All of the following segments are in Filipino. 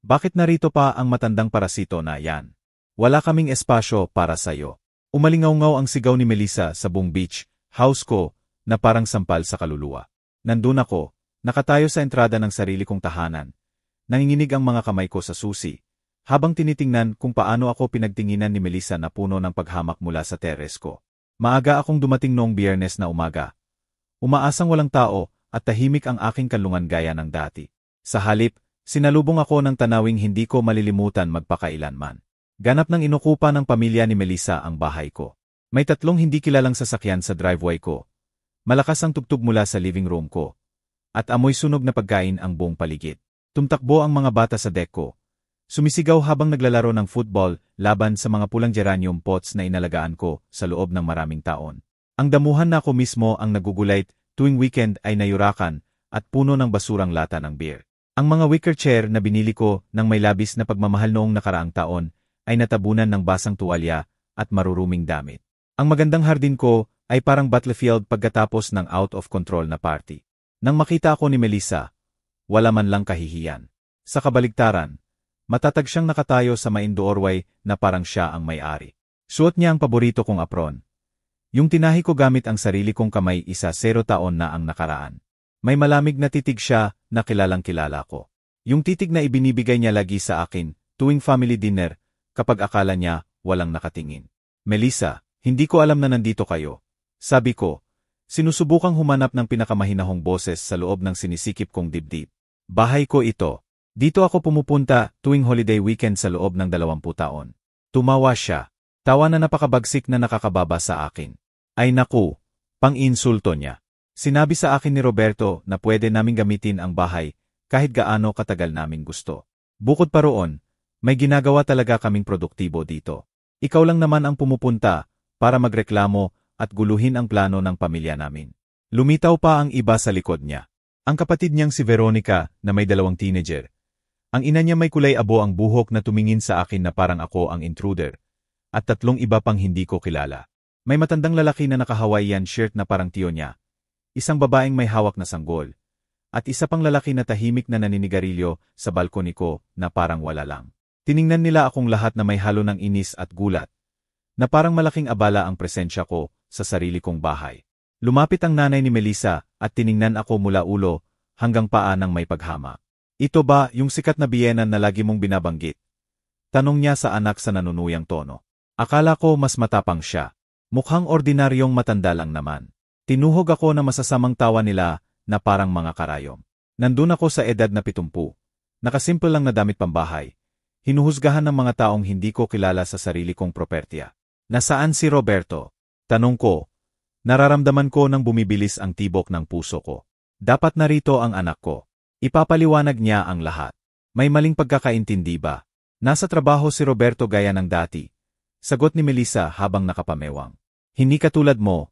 Bakit narito pa ang matandang parasito na yan? Wala kaming espasyo para sa'yo. Umalingaw-ngaw ang sigaw ni Melissa sa buong beach house ko na parang sampal sa kaluluwa. Nandun ako, nakatayo sa entrada ng sarili kong tahanan. Nanginginig ang mga kamay ko sa susi, habang tinitingnan kung paano ako pinagtinginan ni Melissa na puno ng paghamak mula sa teres ko. Maaga akong dumating noong Biyernes na umaga. Umaasang walang tao at tahimik ang aking kanlungan gaya ng dati. Sa halip, sinalubong ako ng tanawing hindi ko malilimutan magpakailanman. Ganap ng inukupa ng pamilya ni Melissa ang bahay ko. May 3 hindi kilalang sasakyan sa driveway ko. Malakas ang tugtog mula sa living room ko. At amoy sunog na pagkain ang buong paligid. Tumtakbo ang mga bata sa deck ko. Sumisigaw habang naglalaro ng football laban sa mga pulang geranium pots na inalagaan ko sa loob ng maraming taon. Ang damuhan na ako mismo ang nagugulait tuwing weekend ay nayurakan at puno ng basurang lata ng beer. Ang mga wicker chair na binili ko ng may labis na pagmamahal noong nakaraang taon ay natabunan ng basang tuwalya at maruruming damit. Ang magandang hardin ko ay parang battlefield pagkatapos ng out of control na party. Nang makita ako ni Melissa, wala man lang kahihiyan. Sa kabaligtaran, matatag siyang nakatayo sa main doorway na parang siya ang may-ari. Suot niya ang paborito kong apron. Yung tinahi ko gamit ang sarili kong kamay 0 taon na ang nakaraan. May malamig na titig siya na kilalang-kilala ko. Yung titig na ibinibigay niya lagi sa akin tuwing family dinner kapag akala niya walang nakatingin. Melissa, hindi ko alam na nandito kayo. Sabi ko, sinusubukang humanap ng pinakamahinahong boses sa loob ng sinisikip kong dibdib. Bahay ko ito. Dito ako pumupunta tuwing holiday weekend sa loob ng 20 taon. Tumawa siya. Tawa na napakabagsik na nakakababa sa akin. Ay naku, pang-insulto niya. Sinabi sa akin ni Roberto na pwede naming gamitin ang bahay kahit gaano katagal namin gusto. Bukod pa roon, may ginagawa talaga kaming produktibo dito. Ikaw lang naman ang pumupunta para magreklamo at guluhin ang plano ng pamilya namin. Lumitaw pa ang iba sa likod niya. Ang kapatid niyang si Veronica na may 2 teenager. Ang ina niya may kulay abo ang buhok na tumingin sa akin na parang ako ang intruder. At 3 iba pang hindi ko kilala. May matandang lalaki na naka-Hawaiian shirt na parang tiyo niya. Isang babaeng may hawak na sanggol. At isa pang lalaki na tahimik na naninigarilyo sa balkoni ko na parang wala lang. Tiningnan nila akong lahat na may halo ng inis at gulat. Na parang malaking abala ang presensya ko sa sarili kong bahay. Lumapit ang nanay ni Melissa at tiningnan ako mula ulo hanggang paa ng may paghama. Ito ba yung sikat na biyenan na lagi mong binabanggit? Tanong niya sa anak sa nanunuyang tono. Akala ko mas matapang siya. Mukhang ordinaryong matanda lang naman. Tinuhog ako na masasamang tawa nila na parang mga karayom. Nandun ako sa edad na 70. Nakasimple lang na damit pambahay. Hinuhusgahan ng mga taong hindi ko kilala sa sarili kong propertya. Nasaan si Roberto? Tanong ko. Nararamdaman ko nang bumibilis ang tibok ng puso ko. Dapat narito ang anak ko. Ipapaliwanag niya ang lahat. May maling pagkakaintindi ba? Nasa trabaho si Roberto gaya ng dati. Sagot ni Melissa habang nakapamewang. Hindi katulad mo,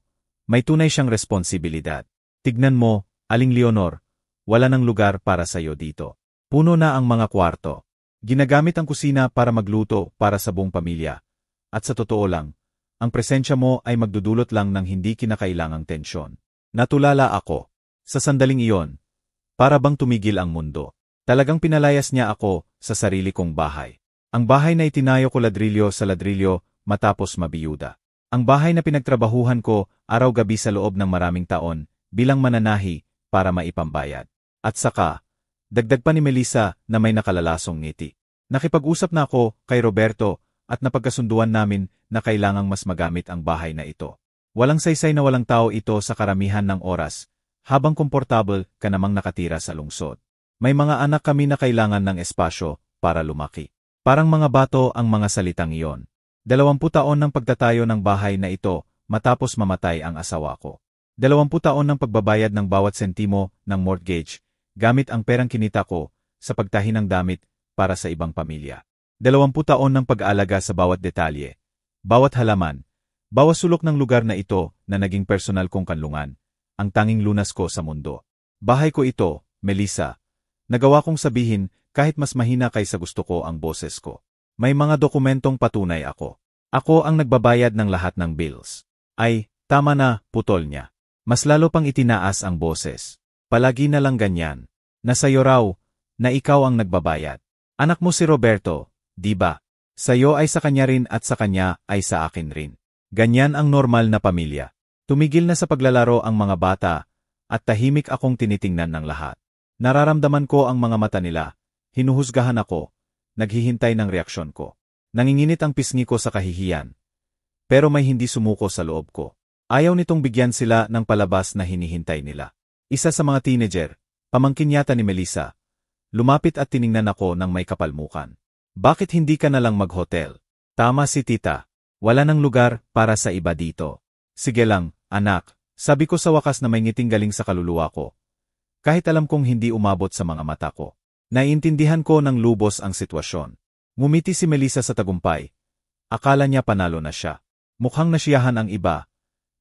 may tunay siyang responsibilidad. Tignan mo, Aling Leonor, wala nang lugar para sa'yo dito. Puno na ang mga kwarto. Ginagamit ang kusina para magluto para sa buong pamilya. At sa totoo lang, ang presensya mo ay magdudulot lang ng hindi kinakailangang tensyon. Natulala ako. Sa sandaling iyon, para bang tumigil ang mundo. Talagang pinalayas niya ako sa sarili kong bahay. Ang bahay na itinayo ko ladrilyo sa ladrilyo matapos mabiyuda. Ang bahay na pinagtrabahuhan ko araw-gabi sa loob ng maraming taon bilang mananahi para maipambayad. At saka, dagdag pa ni Melissa na may nakalalasong ngiti. Nakipag-usap na ako kay Roberto at napagkasunduan namin na kailangang mas magamit ang bahay na ito. Walang saysay na walang tao ito sa karamihan ng oras, habang komportable ka namang nakatira sa lungsod. May mga anak kami na kailangan ng espasyo para lumaki. Parang mga bato ang mga salitang iyon. 20 taon ng pagtatayo ng bahay na ito matapos mamatay ang asawa ko. 20 taon ng pagbabayad ng bawat sentimo ng mortgage gamit ang perang kinita ko sa pagtahi ng damit para sa ibang pamilya. 20 taon ng pag-aalaga sa bawat detalye, bawat halaman, bawat sulok ng lugar na ito na naging personal kong kanlungan, ang tanging lunas ko sa mundo. Bahay ko ito, Melissa. Nagawa kong sabihin kahit mas mahina kaysa gusto ko ang boses ko. May mga dokumentong patunay ako. Ako ang nagbabayad ng lahat ng bills. Ay, tama na, putol niya. Mas lalo pang itinaas ang boses. Palagi na lang ganyan. Nasa'yo raw, na ikaw ang nagbabayad. Anak mo si Roberto, di ba? Sa'yo ay sa kanya rin at sa kanya ay sa akin rin. Ganyan ang normal na pamilya. Tumigil na sa paglalaro ang mga bata, at tahimik akong tinitingnan ng lahat. Nararamdaman ko ang mga mata nila, hinuhusgahan ako, naghihintay ng reaksyon ko. Nanginginit ang pisngi ko sa kahihiyan. Pero may hindi sumuko sa loob ko. Ayaw nitong bigyan sila ng palabas na hinihintay nila. Isa sa mga teenager, pamangkin yata ni Melissa, lumapit at tiningnan ako ng may kapalmukan. Bakit hindi ka na lang mag-hotel? Tama si tita. Wala nang lugar para sa iba dito. Sige lang, anak, sabi ko sa wakas na may ngiting galing sa kaluluwa ko. Kahit alam kong hindi umabot sa mga mata ko. Naiintindihan ko ng lubos ang sitwasyon. Ngumiti si Melissa sa tagumpay. Akala niya panalo na siya. Mukhang nasiyahan ang iba,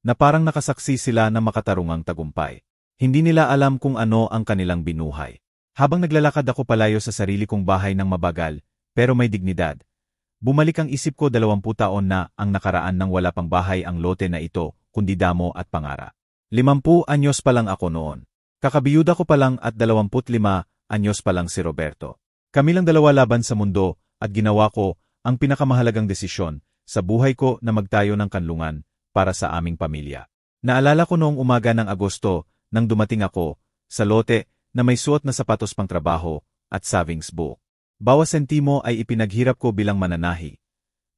na parang nakasaksi sila ng makatarungang tagumpay. Hindi nila alam kung ano ang kanilang binuhay. Habang naglalakad ako palayo sa sarili kong bahay ng mabagal, pero may dignidad, bumalik ang isip ko 20 taon na ang nakaraan nang wala pang bahay ang lote na ito, kundi damo at pangara. 50 anyos pa lang ako noon. Kakabiyuda ko pa lang at 25 anyos pa lang si Roberto. Kami lang dalawa laban sa mundo, at ginawa ko ang pinakamahalagang desisyon sa buhay ko na magtayo ng kanlungan para sa aming pamilya. Naalala ko noong umaga ng Agosto nang dumating ako sa lote na may suot na sapatos pang trabaho at savings book. Bawat sentimo ay ipinaghirap ko bilang mananahi.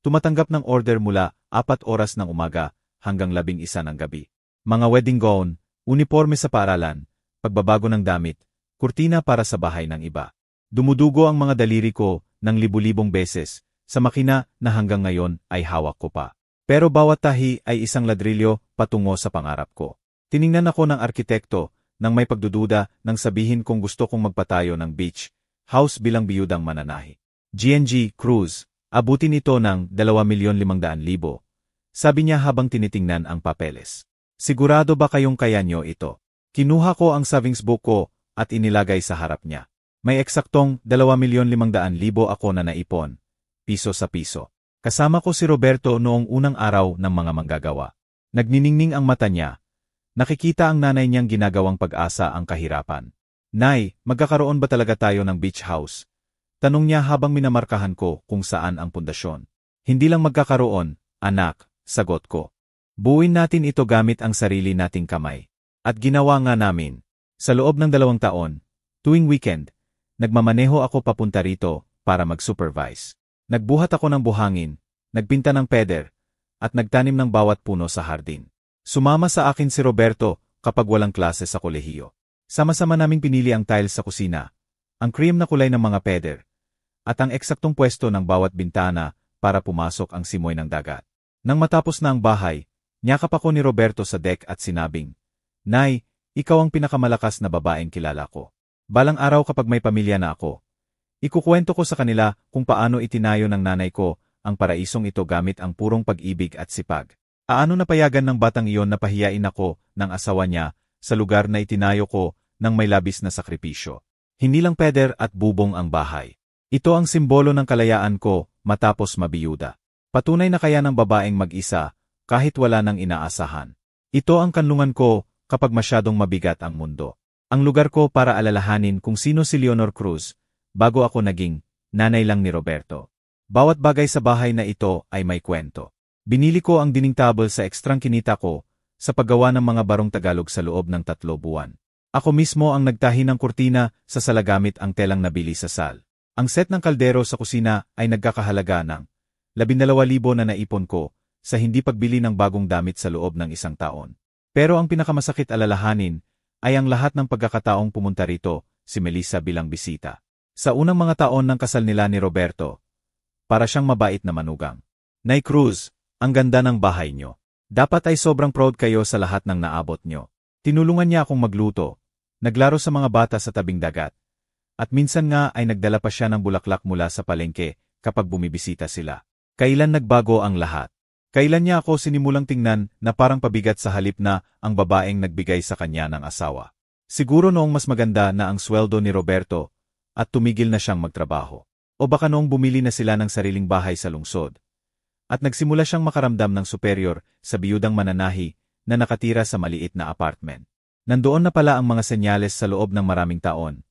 Tumatanggap ng order mula 4 oras ng umaga hanggang 11 ng gabi. Mga wedding gown, uniforme sa paaralan, pagbabago ng damit, kurtina para sa bahay ng iba. Dumudugo ang mga daliri ko ng libu-libong beses sa makina na hanggang ngayon ay hawak ko pa. Pero bawat tahi ay isang ladrilyo patungo sa pangarap ko. Tiningnan ako ng arkitekto nang may pagdududa nang sabihin kung gusto kong magpatayo ng beach house bilang biyudang mananahi. G&G Cruz, abutin ito ng 2,500,000. Sabi niya habang tinitingnan ang papeles. Sigurado ba kayong kaya nyo ito? Kinuha ko ang savings book ko at inilagay sa harap niya. May eksaktong 2,500,000 ako na naipon, piso sa piso. Kasama ko si Roberto noong unang araw ng mga manggagawa. Nagniningning ang mata niya. Nakikita ang nanay niyang ginagawang pag-asa ang kahirapan. Nay, magkakaroon ba talaga tayo ng beach house? Tanong niya habang minamarkahan ko kung saan ang pundasyon. Hindi lang magkakaroon, anak, sagot ko. Buuin natin ito gamit ang sarili nating kamay. At ginawa nga namin. Sa loob ng 2 taon, tuwing weekend, nagmamaneho ako papunta rito para mag-supervise. Nagbuhat ako ng buhangin, nagpinta ng peder, at nagtanim ng bawat puno sa hardin. Sumama sa akin si Roberto kapag walang klase sa kolehiyo. Sama-sama naming pinili ang tiles sa kusina, ang cream na kulay ng mga peder, at ang eksaktong pwesto ng bawat bintana para pumasok ang simoy ng dagat. Nang matapos na ang bahay, niyakap ako ni Roberto sa deck at sinabing, Nay, ikaw ang pinakamalakas na babaeng kilala ko. Balang araw kapag may pamilya na ako, ikukwento ko sa kanila kung paano itinayo ng nanay ko ang paraisong ito gamit ang purong pag-ibig at sipag. Aano napayagan ng batang iyon na pahiyain ako ng asawa niya sa lugar na itinayo ko ng may labis na sakripisyo. Hindi lang peder at bubong ang bahay. Ito ang simbolo ng kalayaan ko matapos mabiyuda. Patunay na kaya ng babaeng mag-isa kahit wala nang inaasahan. Ito ang kanlungan ko kapag masyadong mabigat ang mundo. Ang lugar ko para alalahanin kung sino si Leonor Cruz bago ako naging nanay lang ni Roberto. Bawat bagay sa bahay na ito ay may kwento. Binili ko ang dining table sa ekstrang kinita ko sa paggawa ng mga barong Tagalog sa loob ng 3 buwan. Ako mismo ang nagtahi ng kurtina sa sala gamit ang telang nabili sa sal. Ang set ng kaldero sa kusina ay nagkakahalaga ng 12,000 na naipon ko sa hindi pagbili ng bagong damit sa loob ng 1 taon. Pero ang pinakamasakit alalahanin ay ang lahat ng pagkakataong pumunta rito, si Melissa bilang bisita. Sa unang mga taon ng kasal nila ni Roberto, para siyang mabait na manugang. Nay Cruz, ang ganda ng bahay nyo. Dapat ay sobrang proud kayo sa lahat ng naabot nyo. Tinulungan niya akong magluto, naglaro sa mga bata sa tabing dagat, at minsan nga ay nagdala pa siya ng bulaklak mula sa palengke kapag bumibisita sila. Kailan nagbago ang lahat? Kailan niya ako sinimulang tingnan na parang pabigat sa halip na ang babaeng nagbigay sa kanya ng asawa? Siguro noong mas maganda na ang sweldo ni Roberto at tumigil na siyang magtrabaho. O baka noong bumili na sila ng sariling bahay sa lungsod. At nagsimula siyang makaramdam ng superior sa biyudang mananahi na nakatira sa maliit na apartment. Nandoon na pala ang mga senyales sa loob ng maraming taon.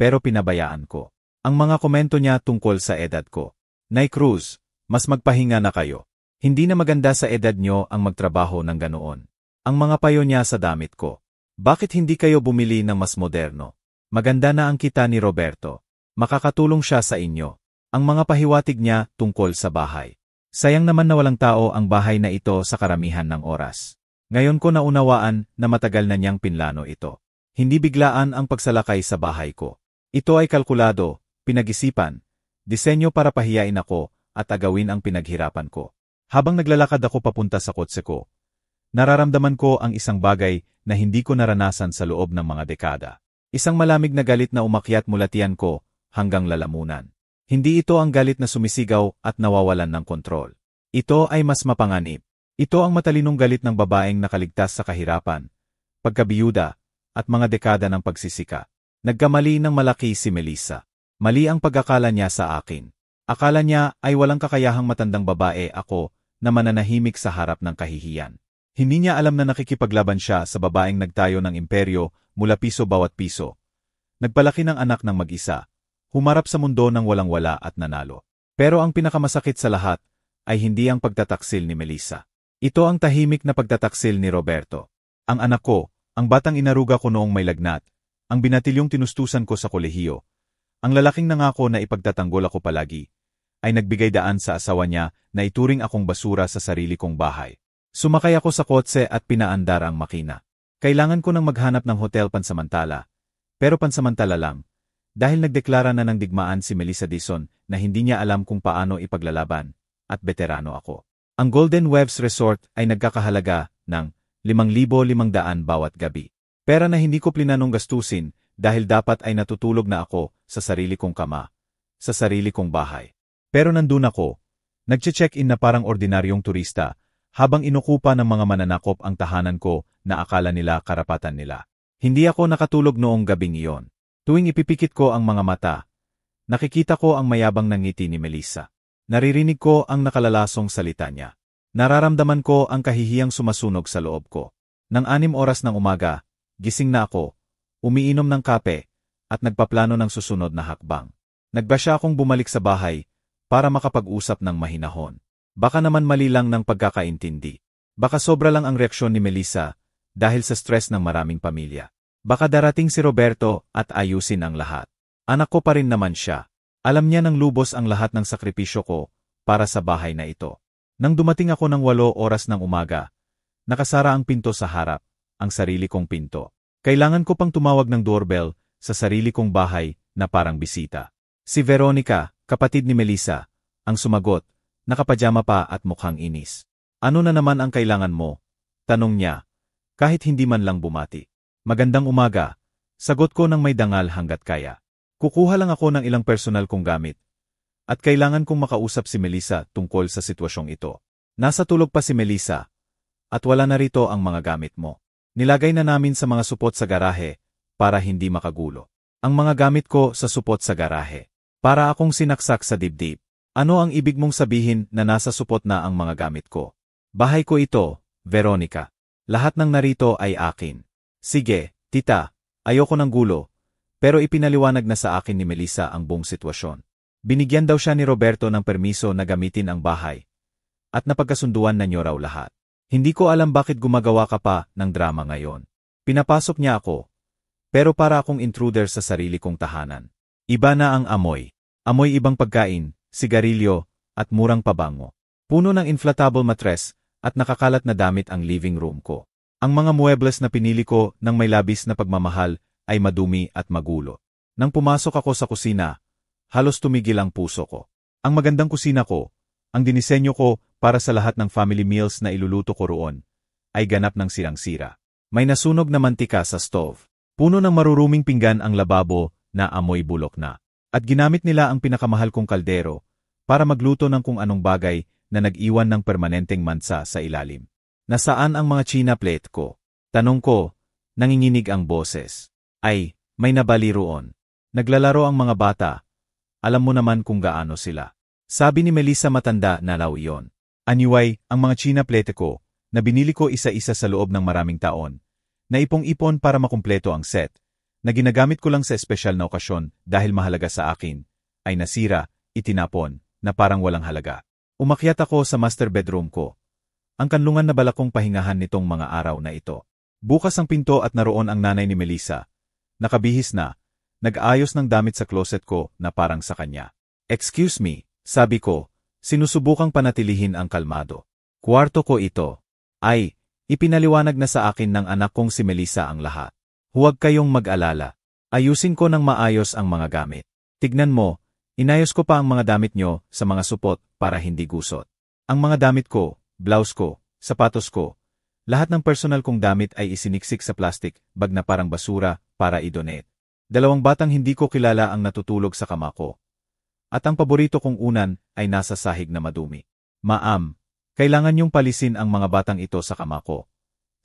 Pero pinabayaan ko. Ang mga komento niya tungkol sa edad ko. Nay Cruz, mas magpahinga na kayo. Hindi na maganda sa edad nyo ang magtrabaho ng ganoon. Ang mga payo niya sa damit ko. Bakit hindi kayo bumili ng mas moderno? Maganda na ang kita ni Roberto. Makakatulong siya sa inyo. Ang mga pahiwatig niya tungkol sa bahay. Sayang naman na walang tao ang bahay na ito sa karamihan ng oras. Ngayon ko naunawaan na matagal na niyang pinlano ito. Hindi biglaan ang pagsalakay sa bahay ko. Ito ay kalkulado, pinag-isipan, disenyo para pahiyain ako at agawin ang pinaghirapan ko. Habang naglalakad ako papunta sa kotse ko, nararamdaman ko ang isang bagay na hindi ko naranasan sa loob ng mga dekada. Isang malamig na galit na umakyat mula tiyan ko hanggang lalamunan. Hindi ito ang galit na sumisigaw at nawawalan ng kontrol. Ito ay mas mapanganib. Ito ang matalinong galit ng babaeng nakaligtas sa kahirapan, pagkabiyuda, at mga dekada ng pagsisika. Nagkamali ng malaki si Melissa. Mali ang pag-akala niya sa akin. Akala niya ay walang kakayahang matandang babae ako na mananahimik sa harap ng kahihiyan. Hindi niya alam na nakikipaglaban siya sa babaeng nagtayo ng imperyo mula piso bawat piso. Nagpalaki ng anak ng mag-isa. Humarap sa mundo ng walang-wala at nanalo. Pero ang pinakamasakit sa lahat ay hindi ang pagtataksil ni Melissa. Ito ang tahimik na pagtataksil ni Roberto. Ang anak ko, ang batang inaruga ko noong may lagnat, ang binatilyong tinustusan ko sa kolehiyo, ang lalaking nangako na ipagtatanggol ako palagi, ay nagbigay daan sa asawa niya na ituring akong basura sa sarili kong bahay. Sumakay ako sa kotse at pinaandar ang makina. Kailangan ko nang maghanap ng hotel pansamantala, pero pansamantala lang, dahil nagdeklara na ng digmaan si Melissa Dizon na hindi niya alam kung paano ipaglalaban, at veterano ako. Ang Golden Waves Resort ay nagkakahalaga ng 5,500 bawat gabi. Pera na hindi ko plinanong gastusin dahil dapat ay natutulog na ako sa sarili kong kama, sa sarili kong bahay. Pero nandun ako, nagche-check-in na parang ordinaryong turista, habang inukupa ng mga mananakop ang tahanan ko na akala nila karapatan nila. Hindi ako nakatulog noong gabing iyon. Tuwing ipipikit ko ang mga mata, nakikita ko ang mayabang na ngiti ni Melissa. Naririnig ko ang nakalalasong salita niya. Nararamdaman ko ang kahihiyang sumasunog sa loob ko. Nang 6 oras ng umaga, gising na ako, umiinom ng kape, at nagpaplano ng susunod na hakbang. Nagbasya akong bumalik sa bahay para makapag-usap ng mahinahon. Baka naman mali lang ng pagkakaintindi. Baka sobra lang ang reaksyon ni Melissa dahil sa stress ng maraming pamilya. Baka darating si Roberto at ayusin ang lahat. Anak ko pa rin naman siya. Alam niya ng lubos ang lahat ng sakripisyo ko para sa bahay na ito. Nang dumating ako ng 8 oras ng umaga, nakasara ang pinto sa harap, ang sarili kong pinto. Kailangan ko pang tumawag ng doorbell sa sarili kong bahay na parang bisita. Si Veronica, kapatid ni Melissa, ang sumagot, nakapajama pa at mukhang inis. Ano na naman ang kailangan mo? Tanong niya, kahit hindi man lang bumati. Magandang umaga, sagot ko nang may dangal hanggat kaya. Kukuha lang ako ng ilang personal kong gamit. At kailangan kong makausap si Melissa tungkol sa sitwasyong ito. Nasa tulog pa si Melissa, at wala na rito ang mga gamit mo. Nilagay na namin sa mga supot sa garahe, para hindi makagulo. Ang mga gamit ko sa supot sa garahe. Para akong sinaksak sa dibdib. Ano ang ibig mong sabihin na nasa supot na ang mga gamit ko? Bahay ko ito, Veronica. Lahat ng narito ay akin. Sige, tita, ayoko ng gulo. Pero ipinaliwanag na sa akin ni Melissa ang buong sitwasyon. Binigyan daw siya ni Roberto ng permiso na gamitin ang bahay. At napagkasunduan na niyo raw lahat. Hindi ko alam bakit gumagawa ka pa ng drama ngayon. Pinapasok niya ako. Pero para akong intruder sa sarili kong tahanan. Iba na ang amoy. Amoy ibang pagkain, sigarilyo, at murang pabango. Puno ng inflatable mattress at nakakalat na damit ang living room ko. Ang mga muebles na pinili ko ng may labis na pagmamahal ay madumi at magulo. Nang pumasok ako sa kusina, halos tumigil ang puso ko. Ang magandang kusina ko, ang dinisenyo ko para sa lahat ng family meals na iluluto ko roon, ay ganap ng sirang-sira. May nasunog na mantika sa stove. Puno ng maruruming pinggan ang lababo na amoy bulok na. At ginamit nila ang pinakamahal kong kaldero para magluto ng kung anong bagay na nag-iwan ng permanenteng mansa sa ilalim. Nasaan ang mga china plate ko? Tanong ko, nanginginig ang boses. Ay, may nabali roon. Naglalaro ang mga bata. Alam mo naman kung gaano sila. Sabi ni Melissa matanda na raw iyon. Anyway, ang mga china plate ko, na binili ko isa-isa sa loob ng maraming taon, na ipong-ipon para makumpleto ang set, na ginagamit ko lang sa espesyal na okasyon dahil mahalaga sa akin, ay nasira, itinapon, na parang walang halaga. Umakyat ako sa master bedroom ko. Ang kanlungan na balakong pahingahan nitong mga araw na ito. Bukas ang pinto at naroon ang nanay ni Melissa. Nakabihis na, nag-ayos ng damit sa closet ko na parang sa kanya. "Excuse me," sabi ko, sinusubukang panatilihin ang kalmado. "Kwarto ko ito." Ay, ipinaliwanag na sa akin ng anak kong si Melissa ang lahat. "Huwag kayong mag-alala. Ayusin ko ng maayos ang mga gamit. Tignan mo, inayos ko pa ang mga damit nyo sa mga supot para hindi gusot. Ang mga damit ko, blouse ko, sapatos ko, lahat ng personal kong damit ay isiniksik sa plastic bag na parang basura para i-donate. 2 batang hindi ko kilala ang natutulog sa kama ko. At ang paborito kong unan ay nasa sahig na madumi. Ma'am, kailangan niyong palisin ang mga batang ito sa kama ko."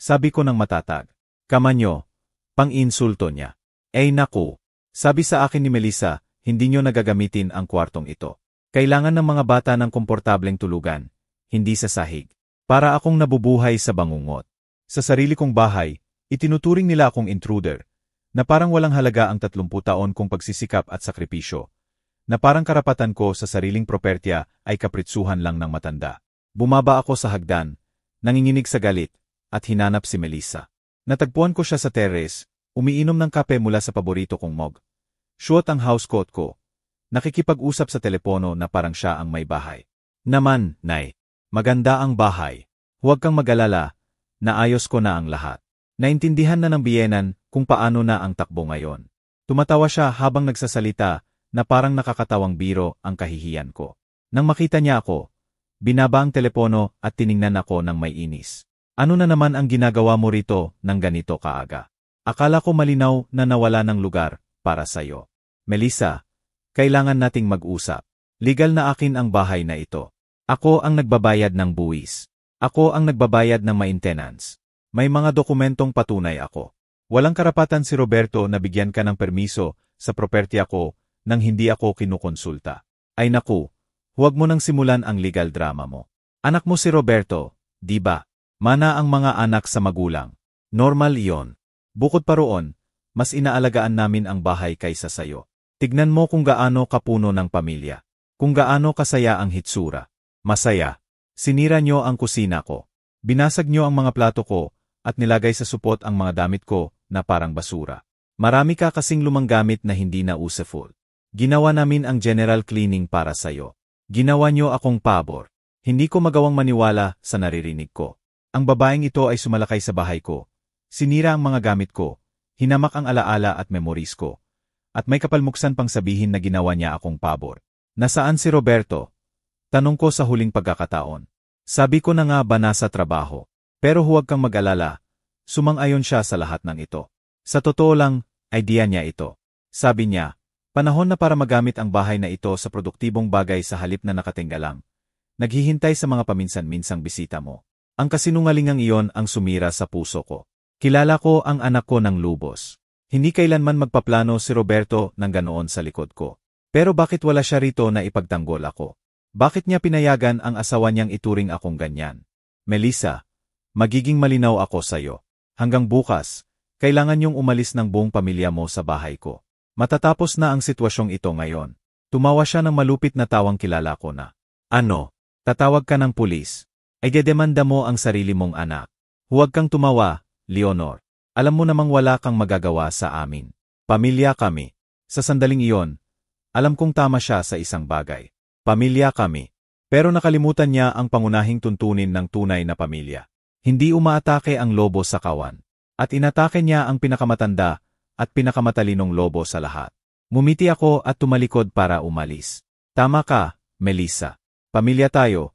Sabi ko ng matatag. "Kama nyo." Pang-insulto niya. "Eh naku," sabi sa akin ni Melissa, "hindi nyo nagagamitin ang kwartong ito. Kailangan ng mga bata ng komportableng tulugan, hindi sa sahig." Para akong nabubuhay sa bangungot. Sa sarili kong bahay, itinuturing nila akong intruder, na parang walang halaga ang 30 taon kong pagsisikap at sakripisyo, na parang karapatan ko sa sariling propertya ay kapritsuhan lang ng matanda. Bumaba ako sa hagdan, nanginginig sa galit, at hinanap si Melissa. Natagpuan ko siya sa terrace, umiinom ng kape mula sa paborito kong mug. Suot ang housecoat ko. Nakikipag-usap sa telepono na parang siya ang may bahay. "Naman, Nay. Maganda ang bahay. Huwag kang mag-alala, naayos ko na ang lahat." Naintindihan na ng biyenan kung paano na ang takbo ngayon. Tumatawa siya habang nagsasalita na parang nakakatawang biro ang kahihiyan ko. Nang makita niya ako, binaba ang telepono at tiningnan ako ng may inis. "Ano na naman ang ginagawa mo rito ng ganito kaaga? Akala ko malinaw na nawala ng lugar para sa'yo." "Melissa, kailangan nating mag-usap. Legal na akin ang bahay na ito. Ako ang nagbabayad ng buwis. Ako ang nagbabayad ng maintenance. May mga dokumentong patunay ako. Walang karapatan si Roberto na bigyan ka ng permiso sa property ko nang hindi ako kinukonsulta." Ay naku, huwag mo nang simulan ang legal drama mo. Anak mo si Roberto, di ba? Mana ang mga anak sa magulang. Normal iyon. Bukod pa roon, mas inaalagaan namin ang bahay kaysa sayo. Tignan mo kung gaano kapuno ng pamilya. Kung gaano kasaya ang hitsura. Masaya. Sinira nyo ang kusina ko. Binasag nyo ang mga plato ko at nilagay sa supot ang mga damit ko na parang basura. Marami ka kasing lumang gamit na hindi na useful. Ginawa namin ang general cleaning para sayo. Ginawa nyo akong pabor. Hindi ko magawang maniwala sa naririnig ko. Ang babaeng ito ay sumalakay sa bahay ko. Sinira ang mga gamit ko. Hinamak ang alaala at memories ko. At may kapalmuksan pang sabihin na ginawa niya akong pabor. "Nasaan si Roberto?" Tanong ko sa huling pagkakataon. Sabi ko na nga ba nasa trabaho. Pero huwag kang mag-alala. Sumang-ayon siya sa lahat ng ito. Sa totoo lang, idea niya ito. Sabi niya, panahon na para magamit ang bahay na ito sa produktibong bagay sa halip na nakatingga lang. Naghihintay sa mga paminsan-minsang bisita mo. Ang kasinungalingang iyon ang sumira sa puso ko. Kilala ko ang anak ko ng lubos. Hindi kailanman magpaplano si Roberto ng ganoon sa likod ko. Pero bakit wala siya rito na ipagtanggol ako? Bakit niya pinayagan ang asawa niyang ituring akong ganyan? Melissa, magiging malinaw ako sa'yo. Hanggang bukas, kailangan niyong umalis ng buong pamilya mo sa bahay ko. Matatapos na ang sitwasyong ito ngayon. Tumawa siya ng malupit na tawang kilala ko na. Ano? Tatawag ka ng pulis? Ay dedemanda mo ang sarili mong anak. Huwag kang tumawa, Leonor. Alam mo namang wala kang magagawa sa amin. Pamilya kami. Sa sandaling iyon, alam kong tama siya sa isang bagay. Pamilya kami. Pero nakalimutan niya ang pangunahing tuntunin ng tunay na pamilya. Hindi umaatake ang lobo sa kawan. At inatake niya ang pinakamatanda at pinakamatalinong lobo sa lahat. Ngumiti ako at tumalikod para umalis. Tama ka, Melissa. Pamilya tayo.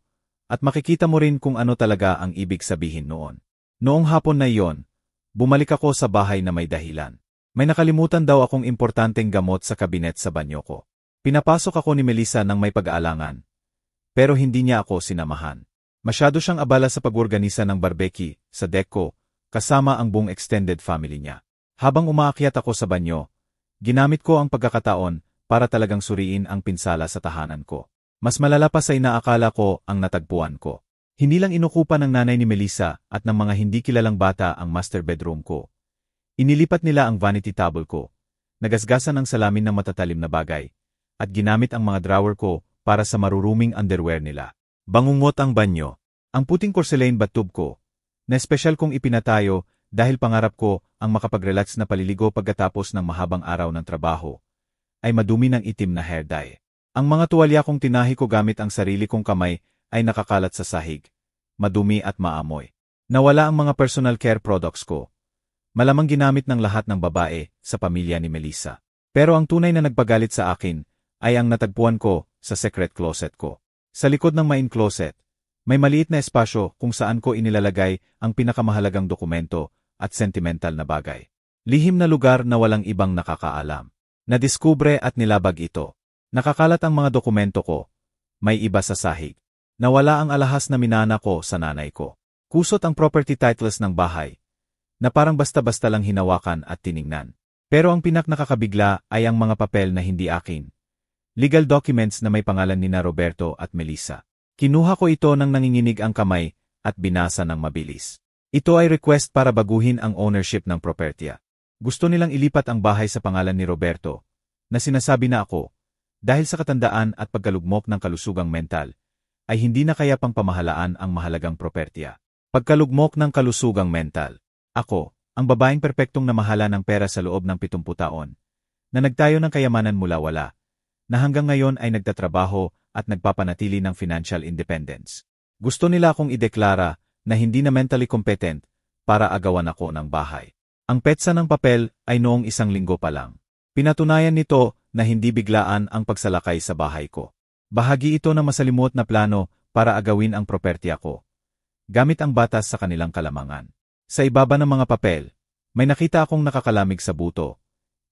At makikita mo rin kung ano talaga ang ibig sabihin noon. Noong hapon na iyon, bumalik ako sa bahay na may dahilan. May nakalimutan daw akong importanteng gamot sa kabinet sa banyo ko. Pinapasok ako ni Melissa nang may pag-aalangan. Pero hindi niya ako sinamahan. Masyado siyang abala sa pag-organisa ng barbecue sa deck ko, kasama ang buong extended family niya. Habang umaakyat ako sa banyo, ginamit ko ang pagkakataon para talagang suriin ang pinsala sa tahanan ko. Mas malala pa sa inaakala ko ang natagpuan ko. Hindi lang inukupan ng nanay ni Melissa at ng mga hindi kilalang bata ang master bedroom ko. Inilipat nila ang vanity table ko. Nagasgasan ang salamin ng matatalim na bagay. at ginamit ang mga drawer ko para sa maruruming underwear nila. Bangungot ang banyo. Ang puting porcelain bathtub ko, na espesyal kong ipinatayo dahil pangarap ko ang makapag-relax na paliligo pagkatapos ng mahabang araw ng trabaho, ay madumi ng itim na hair dye. Ang mga tuwalya kong tinahi ko gamit ang sarili kong kamay ay nakakalat sa sahig, madumi at maamoy. Nawala ang mga personal care products ko. Malamang ginamit ng lahat ng babae sa pamilya ni Melissa. Pero ang tunay na nagpagalit sa akin ay ang natagpuan ko sa secret closet ko. Sa likod ng main closet, may maliit na espasyo kung saan ko inilalagay ang pinakamahalagang dokumento at sentimental na bagay. Lihim na lugar na walang ibang nakakaalam. Nadiskubre at nilabag ito. Nakakalat ang mga dokumento ko. May iba sa sahig. Nawala ang alahas na minana ko sa nanay ko. Kusot ang property titles ng bahay, na parang basta-basta lang hinawakan at tiningnan. Pero ang nakakabigla ay ang mga papel na hindi akin. Legal documents na may pangalan nina Roberto at Melissa. Kinuha ko ito nang nanginginig ang kamay at binasa ng mabilis. Ito ay request para baguhin ang ownership ng propertya. Gusto nilang ilipat ang bahay sa pangalan ni Roberto, na sinasabi na ako, dahil sa katandaan at pagkalugmok ng kalusugang mental, ay hindi na kaya pang pamahalaan ang mahalagang propertya. Pagkalugmok ng kalusugang mental. Ako, ang babaeng perpektong namahala ng pera sa loob ng 70 taon, na nagtayo ng kayamanan mula wala, na hanggang ngayon ay nagtatrabaho at nagpapanatili ng financial independence. Gusto nila akong ideklara na hindi na mentally competent para agawan ako ng bahay. Ang petsa ng papel ay noong 1 linggo pa lang. Pinatunayan nito na hindi biglaan ang pagsalakay sa bahay ko. Bahagi ito ng masalimuot na plano para agawin ang propertya ko, gamit ang batas sa kanilang kalamangan. Sa ibaba ng mga papel, may nakita akong nakakalamig sa buto,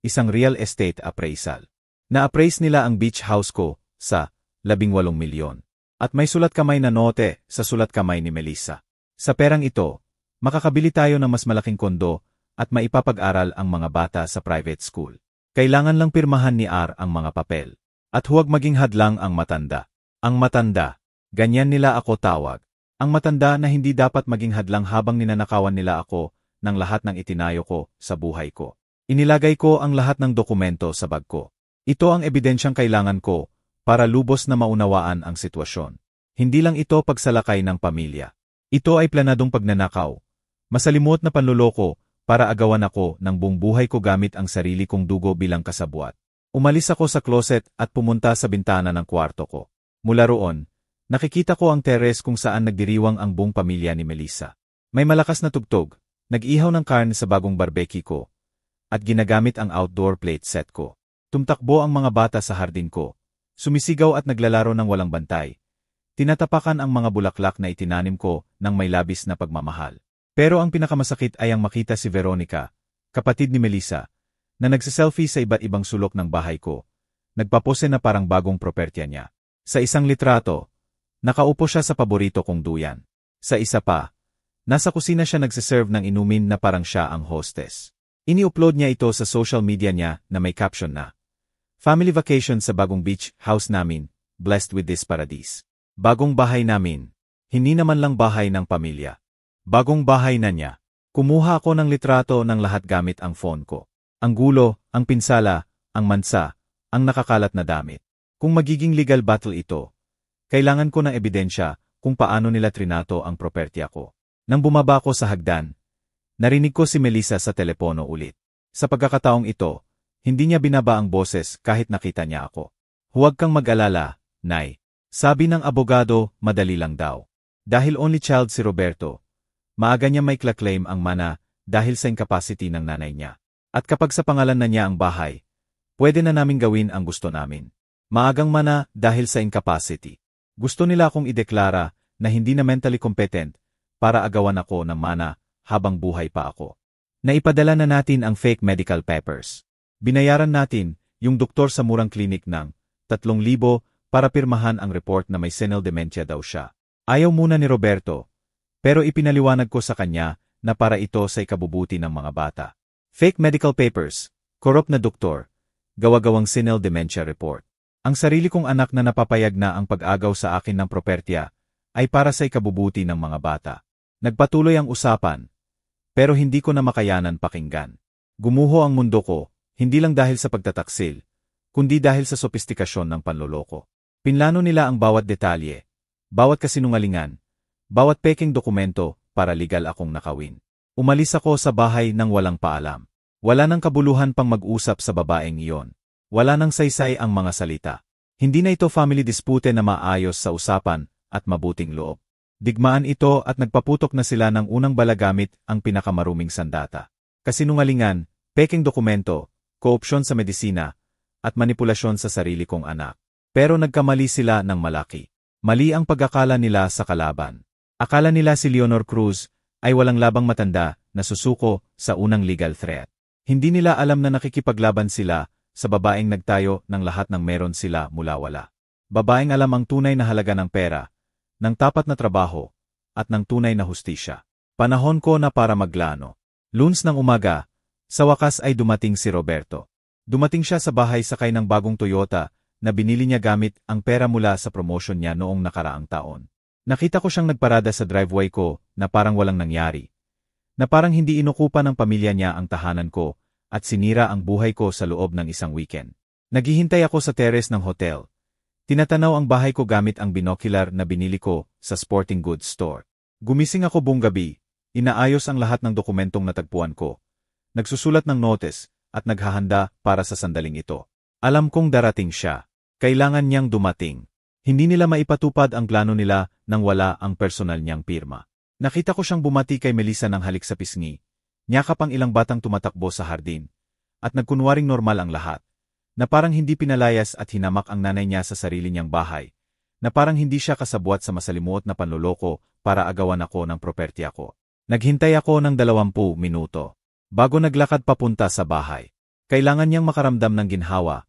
isang real estate appraisal. Na-appraise nila ang beach house ko sa 18 milyon. At may sulat kamay na note sa sulat kamay ni Melissa. Sa perang ito, makakabili tayo ng mas malaking kondo at maipapag-aral ang mga bata sa private school. Kailangan lang pirmahan ni R ang mga papel. At huwag maging hadlang ang matanda. Ang matanda, ganyan nila ako tawag. Ang matanda na hindi dapat maging hadlang habang ninanakawan nila ako ng lahat ng itinayo ko sa buhay ko. Inilagay ko ang lahat ng dokumento sa bag ko. Ito ang ebidensyang kailangan ko para lubos na maunawaan ang sitwasyon. Hindi lang ito pagsalakay ng pamilya. Ito ay planadong pagnanakaw. Masalimuot na panloloko para agawan ako ng buong buhay ko gamit ang sarili kong dugo bilang kasabwat. Umalis ako sa closet at pumunta sa bintana ng kwarto ko. Mula roon, nakikita ko ang terrace kung saan nagdiriwang ang buong pamilya ni Melissa. May malakas na tugtog, nag-ihaw ng karne sa bagong barbecue ko, at ginagamit ang outdoor plate set ko. Tumtakbo ang mga bata sa hardin ko, sumisigaw at naglalaro ng walang bantay. Tinatapakan ang mga bulaklak na itinanim ko ng may labis na pagmamahal. Pero ang pinakamasakit ay ang makita si Veronica, kapatid ni Melissa, na nagsiselfie sa iba't ibang sulok ng bahay ko, nagpapose na parang bagong propertya niya. Sa isang litrato, nakaupo siya sa paborito kong duyan. Sa isa pa, nasa kusina siya nagsiserve ng inumin na parang siya ang hostess. Ini-upload niya ito sa social media niya na may caption na, "Family vacation sa bagong beach house namin, blessed with this paradise." Bagong bahay namin. Hindi naman lang bahay ng pamilya. Bagong bahay na niya. Kumuha ako ng litrato ng lahat gamit ang phone ko. Ang gulo, ang pinsala, ang mansa, ang nakakalat na damit. Kung magiging legal battle ito, kailangan ko ng ebidensya kung paano nila trinato ang propertya ko. Nang bumaba ko sa hagdan, narinig ko si Melissa sa telepono ulit. Sa pagkakataong ito, hindi niya binaba ang boses kahit nakita niya ako. "Huwag kang mag-alala, Nay." Sabi ng abogado, madali lang daw. Dahil only child si Roberto, maaga niya may claim ang mana dahil sa incapacity ng nanay niya. At kapag sa pangalan na niya ang bahay, pwede na naming gawin ang gusto namin. Maagang mana dahil sa incapacity. Gusto nila akong ideklara na hindi na mentally competent para agawan ako ng mana habang buhay pa ako. Naipadala na natin ang fake medical papers. Binayaran natin yung doktor sa murang klinik ng 3,000 para pirmahan ang report na may senile dementia daw siya. Ayaw muna ni Roberto, pero ipinaliwanag ko sa kanya na para ito sa ikabubuti ng mga bata. Fake medical papers, corrupt na doktor, gawa-gawang senile dementia report. Ang sarili kong anak na napapayag na ang pag-agaw sa akin ng propertya ay para sa ikabubuti ng mga bata. Nagpatuloy ang usapan, pero hindi ko na makayanan pakinggan. Gumuho ang mundo ko, hindi lang dahil sa pagtataksil, kundi dahil sa sopistikasyon ng panloloko. Pinlano nila ang bawat detalye, bawat kasinungalingan, bawat peking dokumento para legal akong nakawin. Umalis ako sa bahay nang walang paalam. Wala nang kabuluhan pang mag-usap sa babaeng iyon. Wala nang saysay ang mga salita. Hindi na ito family dispute na maayos sa usapan at mabuting loob. Digmaan ito at nagpaputok na sila ng unang bala gamit ang pinakamaruming sandata. Kasinungalingan, peking dokumento, koopsyon sa medisina, at manipulasyon sa sarili kong anak. Pero nagkamali sila ng malaki. Mali ang pag-akala nila sa kalaban. Akala nila si Leonor Cruz ay walang labang matanda na susuko sa unang legal threat. Hindi nila alam na nakikipaglaban sila sa babaeng nagtayo ng lahat ng meron sila mula wala. Babaeng alam ang tunay na halaga ng pera, ng tapat na trabaho, at ng tunay na hustisya. Panahon ko na para maglano. Lunes ng umaga, sa wakas ay dumating si Roberto. Dumating siya sa bahay sakay ng bagong Toyota na binili niya gamit ang pera mula sa promotion niya noong nakaraang taon. Nakita ko siyang nagparada sa driveway ko na parang walang nangyari. Na parang hindi inukupa ng pamilya niya ang tahanan ko at sinira ang buhay ko sa loob ng isang weekend. Naghihintay ako sa terrace ng hotel. Tinatanaw ang bahay ko gamit ang binocular na binili ko sa sporting goods store. Gumising ako buong gabi, inaayos ang lahat ng dokumentong natagpuan ko. Nagsusulat ng notice at naghahanda para sa sandaling ito. Alam kong darating siya. Kailangan niyang dumating. Hindi nila maipatupad ang plano nila nang wala ang personal niyang pirma. Nakita ko siyang bumati kay Melissa ng halik sa pisngi. Niyakap ang ilang batang tumatakbo sa hardin. At nagkunwaring normal ang lahat. Na parang hindi pinalayas at hinamak ang nanay niya sa sarili niyang bahay. Na parang hindi siya kasabwat sa masalimuot na panloloko para agawan ako ng property ako. Naghintay ako ng 20 minuto. Bago naglakad papunta sa bahay. Kailangan niyang makaramdam ng ginhawa.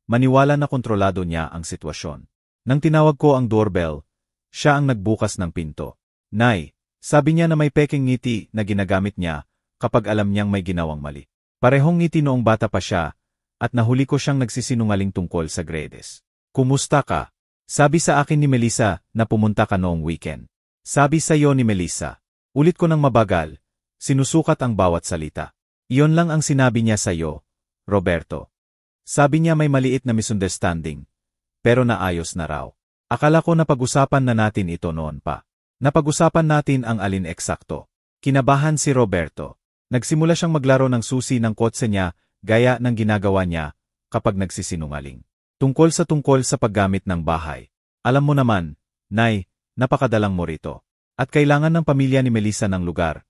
Maniwala na kontrolado niya ang sitwasyon. Nang tinawag ko ang doorbell, siya ang nagbukas ng pinto. Nay, sabi niya na may peking ngiti na ginagamit niya kapag alam niyang may ginawang mali. Parehong ngiti noong bata pa siya, at nahuli ko siyang nagsisinungaling tungkol sa grades. Kumusta ka? Sabi sa akin ni Melissa na pumunta ka noong weekend. Sabi sa iyo ni Melissa. Ulit ko ng mabagal, sinusukat ang bawat salita. Iyon lang ang sinabi niya sa iyo, Roberto. Sabi niya may maliit na misunderstanding, pero naayos na raw. Akala ko napag-usapan na natin ito noon pa. Napag-usapan natin ang alin eksakto. Kinabahan si Roberto. Nagsimula siyang maglaro ng susi ng kotse niya gaya ng ginagawa niya kapag nagsisinungaling. Tungkol sa paggamit ng bahay. Alam mo naman, Nay, napakadalang mo rito. At kailangan ng pamilya ni Melissa ng lugar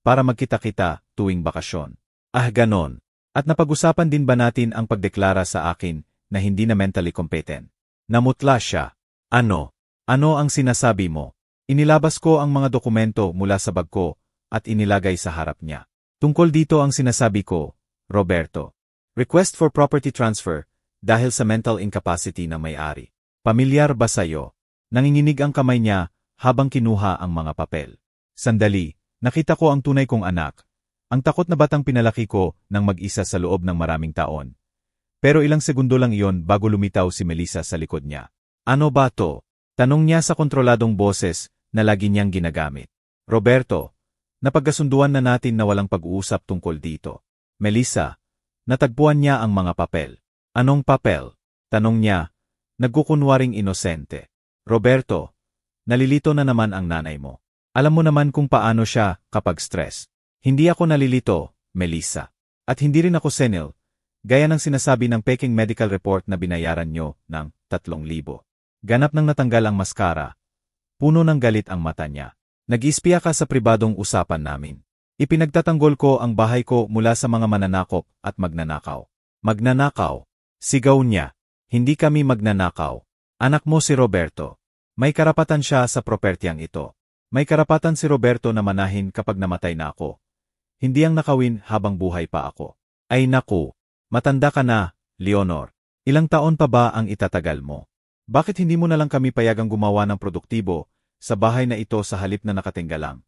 para magkita-kita tuwing bakasyon. Ah, ganon. At napag-usapan din ba natin ang pagdeklara sa akin na hindi na mentally competent? Namutla siya. Ano? Ano ang sinasabi mo? Inilabas ko ang mga dokumento mula sa bag ko at inilagay sa harap niya. Tungkol dito ang sinasabi ko, Roberto. Request for property transfer dahil sa mental incapacity ng may-ari. Pamilyar ba sa'yo? Nanginginig ang kamay niya habang kinuha ang mga papel. Sandali, nakita ko ang tunay kong anak. Ang takot na batang pinalaki ko nang mag-isa sa loob ng maraming taon. Pero ilang segundo lang iyon bago lumitaw si Melissa sa likod niya. Ano ba to? Tanong niya sa kontroladong boses na lagi niyang ginagamit. Roberto, napagkasunduan na natin na walang pag-uusap tungkol dito. Melissa, natagpuan niya ang mga papel. Anong papel? Tanong niya, nagkukunwaring inosente. Roberto, nalilito na naman ang nanay mo. Alam mo naman kung paano siya kapag stress. Hindi ako nalilito, Melissa. At hindi rin ako senile, gaya ng sinasabi ng peking medical report na binayaran nyo ng 3,000. Ganap nang natanggal ang maskara. Puno ng galit ang mata niya. Nag-ispiya ka sa pribadong usapan namin. Ipinagtatanggol ko ang bahay ko mula sa mga mananakop at magnanakaw. Magnanakaw. Sigaw niya. Hindi kami magnanakaw. Anak mo si Roberto. May karapatan siya sa propertyang ito. May karapatan si Roberto na manahin kapag namatay na ako. Hindi ang nakawin habang buhay pa ako. Ay naku. Matanda ka na, Leonor. Ilang taon pa ba ang itatagal mo? Bakit hindi mo na lang kami payagang gumawa ng produktibo sa bahay na ito sa halip na nakatingga lang?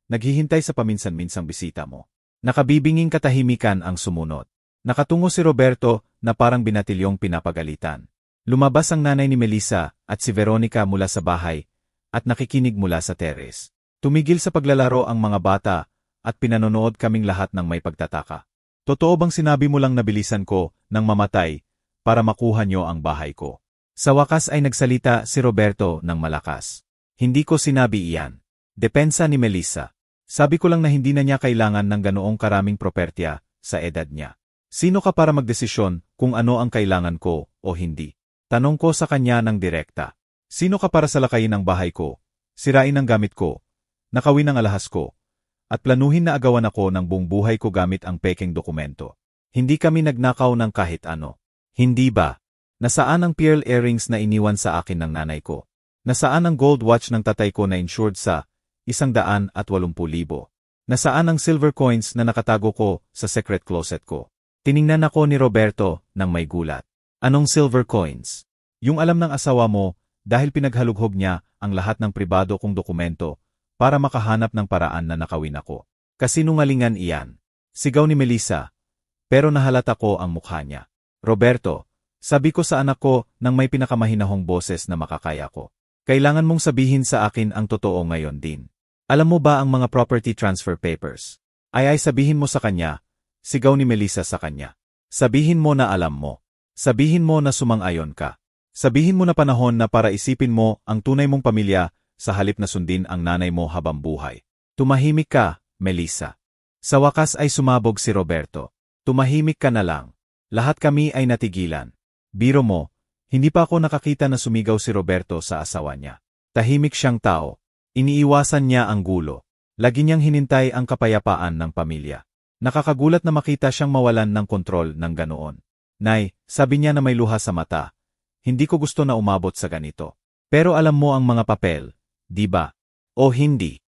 Naghihintay sa paminsan-minsang bisita mo. Nakabibinging katahimikan ang sumunod. Nakatungo si Roberto na parang binatilyong pinapagalitan. Lumabas ang nanay ni Melissa at si Veronica mula sa bahay at nakikinig mula sa terrace. Tumigil sa paglalaro ang mga bata at pinanonood kaming lahat ng may pagtataka. Totoo bang sinabi mo lang na bilisan ko nang mamatay para makuha niyo ang bahay ko. Sa wakas ay nagsalita si Roberto ng malakas. Hindi ko sinabi iyan. Depensa ni Melissa. Sabi ko lang na hindi na niya kailangan ng ganoong karaming propertya sa edad niya. Sino ka para magdesisyon kung ano ang kailangan ko o hindi? Tanong ko sa kanya ng direkta. Sino ka para salakayin ang bahay ko, sirain ang gamit ko, nakawin ang alahas ko, at planuhin na agawan ako ng buong buhay ko gamit ang pekeng dokumento? Hindi kami nagnakaw ng kahit ano. Hindi ba? Nasaan ang pearl earrings na iniwan sa akin ng nanay ko? Nasaan ang gold watch ng tatay ko na insured sa 180,000? Nasaan ang silver coins na nakatago ko sa secret closet ko? Tiningnan ako ni Roberto ng may gulat. Anong silver coins? Yung alam ng asawa mo dahil pinaghalughog niya ang lahat ng pribado kong dokumento para makahanap ng paraan na nakawin ako. Kasinungalingan iyan. Sigaw ni Melissa, pero nahalata ko ang mukha niya. Roberto, sabi ko sa anak ko nang may pinakamahinahong boses na makakaya ko. Kailangan mong sabihin sa akin ang totoo ngayon din. Alam mo ba ang mga property transfer papers? Ay sabihin mo sa kanya, sigaw ni Melissa sa kanya. Sabihin mo na alam mo. Sabihin mo na sumang-ayon ka. Sabihin mo na panahon na para isipin mo ang tunay mong pamilya sa halip na sundin ang nanay mo habang buhay. Tumahimik ka, Melissa. Sa wakas ay sumabog si Roberto. Tumahimik ka na lang. Lahat kami ay natigilan. Biro mo, hindi pa ako nakakita na sumigaw si Roberto sa asawa niya. Tahimik siyang tao. Iniiwasan niya ang gulo. Lagi niyang hinintay ang kapayapaan ng pamilya. Nakakagulat na makita siyang mawalan ng kontrol ng ganoon. Nay, sabi niya na may luha sa mata. Hindi ko gusto na umabot sa ganito. Pero alam mo ang mga papel, di ba? O hindi?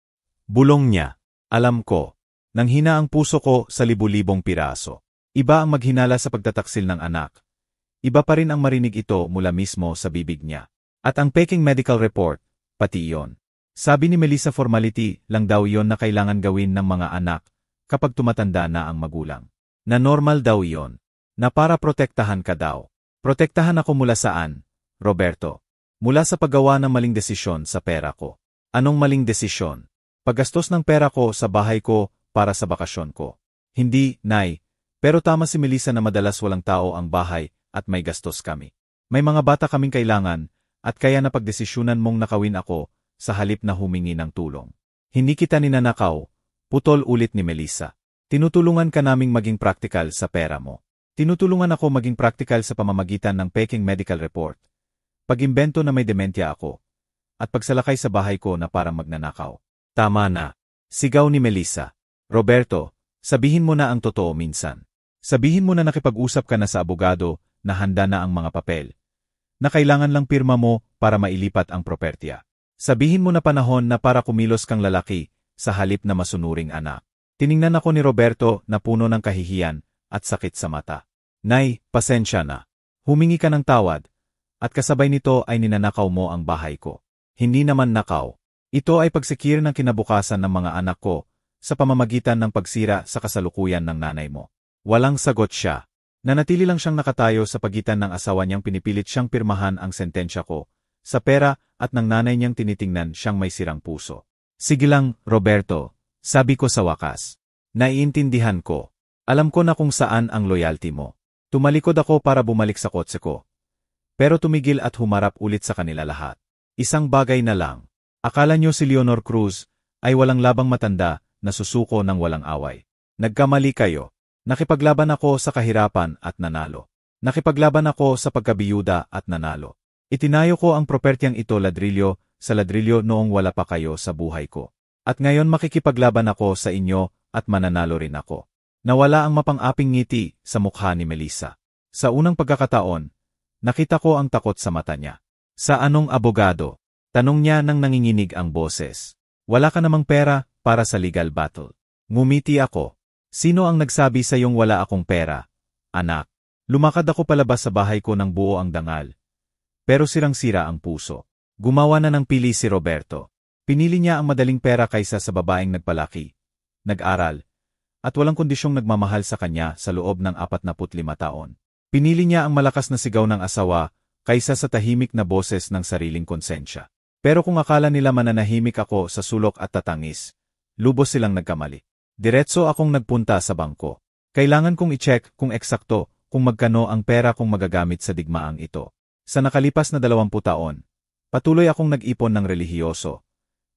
Bulong niya. Alam ko. Nanghina ang puso ko sa libu-libong piraso. Iba ang maghinala sa pagtataksil ng anak. Iba pa rin ang marinig ito mula mismo sa bibig niya. At ang peking medical report, pati iyon. Sabi ni Melissa formality lang daw iyon na kailangan gawin ng mga anak kapag tumatanda na ang magulang. Na normal daw iyon. Na para protektahan ka daw. Protektahan ako mula saan, Roberto? Mula sa paggawa ng maling desisyon sa pera ko. Anong maling desisyon? Paggastos ng pera ko sa bahay ko para sa bakasyon ko. Hindi, Nay. Pero tama si Melissa na madalas walang tao ang bahay at may gastos kami. May mga bata kaming kailangan at kaya napagdesisyonan mong nakawin ako sa halip na humingi ng tulong. Hindi kita ninanakaw, putol ulit ni Melissa. Tinutulungan ka naming maging praktikal sa pera mo. Tinutulungan ako maging praktikal sa pamamagitan ng peking medical report. Pag-imbento na may dementia ako. At pagsalakay sa bahay ko na parang magnanakaw. Tama na. Sigaw ni Melissa. Roberto, sabihin mo na ang totoo minsan. Sabihin mo na nakipag-usap ka na sa abogado na handa na ang mga papel. Na kailangan lang pirma mo para mailipat ang propertya. Sabihin mo na panahon na para kumilos kang lalaki sa halip na masunuring anak. Tiningnan ako ni Roberto na puno ng kahihiyan at sakit sa mata. Nay, pasensya na. Humingi ka ng tawad. At kasabay nito ay ninanakaw mo ang bahay ko. Hindi naman nakaw. Ito ay pagsikir ng kinabukasan ng mga anak ko sa pamamagitan ng pagsira sa kasalukuyan ng nanay mo. Walang sagot siya. Nanatili lang siyang nakatayo sa pagitan ng asawa niyang pinipilit siyang pirmahan ang sentensya ko, sa pera at ng nanay niyang tinitingnan siyang may sirang puso. Sige lang, Roberto, sabi ko sa wakas. Naiintindihan ko. Alam ko na kung saan ang loyalty mo. Tumalikod ako para bumalik sa kotse ko. Pero tumigil at humarap ulit sa kanila lahat. Isang bagay na lang. Akala niyo si Leonor Cruz ay walang labang matanda na susuko ng walang away. Nagkamali kayo. Nakipaglaban ako sa kahirapan at nanalo. Nakipaglaban ako sa pagkabiyuda at nanalo. Itinayo ko ang propertiyang ito ladrilyo sa ladrilyo noong wala pa kayo sa buhay ko. At ngayon makikipaglaban ako sa inyo at mananalo rin ako. Nawala ang mapang-aping ngiti sa mukha ni Melissa. Sa unang pagkakataon, nakita ko ang takot sa mata niya. Sa anong abogado? Tanong niya nang nanginginig ang boses. Wala ka namang pera para sa legal battle. Ngumiti ako. Sino ang nagsabi sa iyong wala akong pera? Anak. Lumakad ako palabas sa bahay ko ng buo ang dangal. Pero sirang-sira ang puso. Gumawa na ng pili si Roberto. Pinili niya ang madaling pera kaysa sa babaeng nagpalaki, nag-aral, at walang kondisyong nagmamahal sa kanya sa loob ng 45 taon. Pinili niya ang malakas na sigaw ng asawa kaysa sa tahimik na boses ng sariling konsensya. Pero kung akala nila mananahimik ako sa sulok at tatangis, lubos silang nagkamali. Diretso akong nagpunta sa bangko. Kailangan kong i-check kung eksakto kung magkano ang pera kong magagamit sa digmaang ito. Sa nakalipas na 20 taon, patuloy akong nag-ipon ng relihiyoso,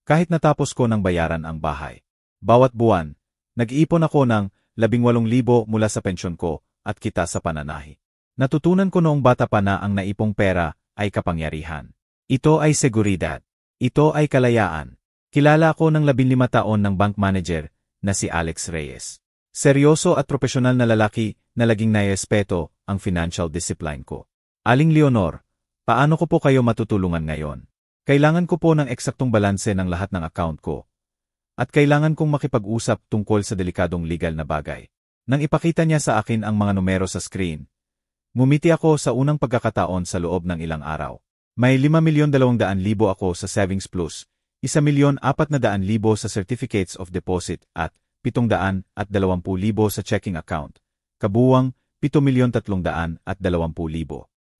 kahit natapos ko ng bayaran ang bahay. Bawat buwan, nag-iipon ako ng 18,000 mula sa pensyon ko at kita sa pananahi. Natutunan ko noong bata pa na ang naipong pera ay kapangyarihan. Ito ay seguridad. Ito ay kalayaan. Kilala ako ng 15 taon ng bank manager na si Alex Reyes. Seryoso at profesional na lalaki na laging nairespeto ang financial discipline ko. Aling Leonor, paano ko po kayo matutulungan ngayon? Kailangan ko po ng eksaktong balanse ng lahat ng account ko. At kailangan kong makipag-usap tungkol sa delikadong legal na bagay. Nang ipakita niya sa akin ang mga numero sa screen, ngumiti ako sa unang pagkakataon sa loob ng ilang araw. May 5,200,000 ako sa Savings Plus, 1,400,000 sa Certificates of Deposit at 720,000 sa checking account, kabuwang 7,320,000.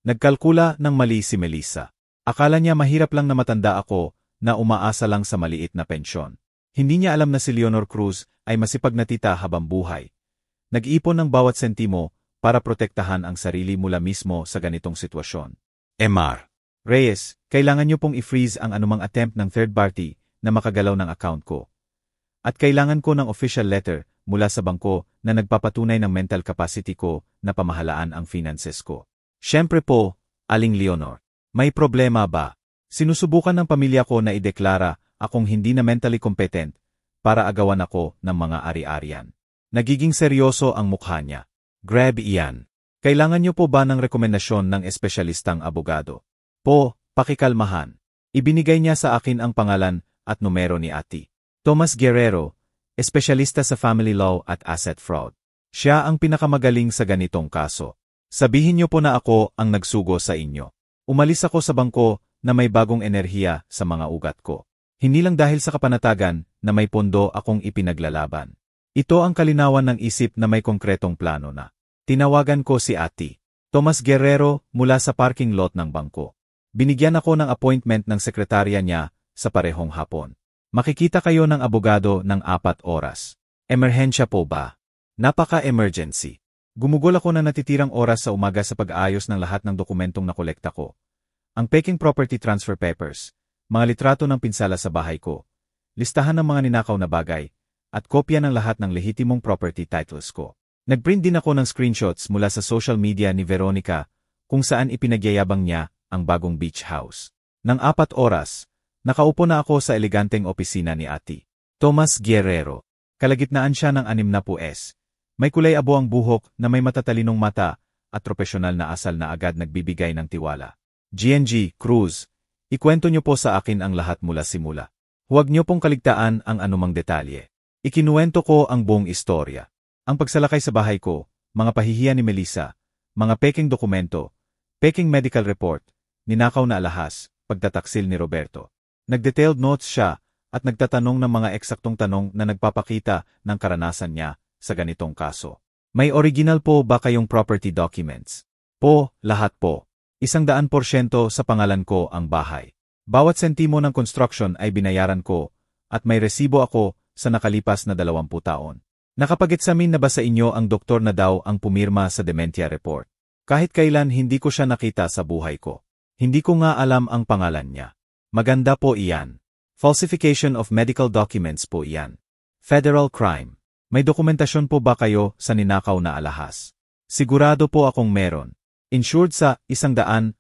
Nagkalkula ng mali si Melissa. Akala niya mahirap lang na matanda ako na umaasa lang sa maliit na pensyon. Hindi niya alam na si Leonor Cruz ay masipag na tita habang buhay. Nag-ipon ng bawat sentimo para protektahan ang sarili mula mismo sa ganitong sitwasyon. Mr. Reyes, kailangan niyo pong i-freeze ang anumang attempt ng third party na makagalaw ng account ko. At kailangan ko ng official letter mula sa bangko na nagpapatunay ng mental capacity ko na pamahalaan ang finances ko. Siyempre po, Aling Leonor, may problema ba? Sinusubukan ng pamilya ko na ideklara akong hindi na mentally competent para agawan ako ng mga ari-arian. Nagiging seryoso ang mukha niya. Grab iyan. Kailangan niyo po ba ng rekomendasyon ng espesyalistang abogado? Po, pakikalmahan. Ibinigay niya sa akin ang pangalan at numero ni Ate Tomas Guerrero, espesyalista sa family law at asset fraud. Siya ang pinakamagaling sa ganitong kaso. Sabihin niyo po na ako ang nagsugo sa inyo. Umalis ako sa bangko na may bagong enerhiya sa mga ugat ko. Hindi lang dahil sa kapanatagan na may pondo akong ipinaglalaban. Ito ang kalinawan ng isip na may konkretong plano na. Tinawagan ko si Ate Tomas Guerrero mula sa parking lot ng bangko. Binigyan ako ng appointment ng sekretarya niya sa parehong hapon. Makikita kayo ng abogado ng 4 oras. Emerhensya po ba? Napaka-emergency. Gumugol ako na natitirang oras sa umaga sa pag-aayos ng lahat ng dokumentong nakolekta ko. Ang peking property transfer papers, mga litrato ng pinsala sa bahay ko, listahan ng mga ninakaw na bagay, at kopya ng lahat ng lehitimong property titles ko. Nagprint din ako ng screenshots mula sa social media ni Veronica kung saan ipinagyayabang niya ang bagong beach house. Nang 4 oras, nakaupo na ako sa eleganteng opisina ni Ate Tomas Guerrero. Kalagitnaan siya ng 60S. May kulay abo ang buhok na may matatalinong mata at profesional na asal na agad nagbibigay ng tiwala. GNG, Cruz, ikwento niyo po sa akin ang lahat mula simula. Huwag niyo pong kaligtaan ang anumang detalye. Ikinuwento ko ang buong istorya. Ang pagsalakay sa bahay ko, mga pahihiya ni Melissa, mga peking dokumento, peking medical report, ninakaw na alahas, pagtataksil ni Roberto. Nag-detailed notes siya at nagtatanong ng mga eksaktong tanong na nagpapakita ng karanasan niya sa ganitong kaso. May original po ba kayong property documents? Po, lahat po. 100% sa pangalan ko ang bahay. Bawat sentimo ng construction ay binayaran ko at may resibo ako sa nakalipas na 20 taon. Nakapag-examine na ba sa inyo ang doktor na daw ang pumirma sa dementia report? Kahit kailan hindi ko siya nakita sa buhay ko. Hindi ko nga alam ang pangalan niya. Maganda po iyan. Falsification of medical documents po iyan. Federal crime. May dokumentasyon po ba kayo sa ninakaw na alahas? Sigurado po akong meron. Insured sa 180,000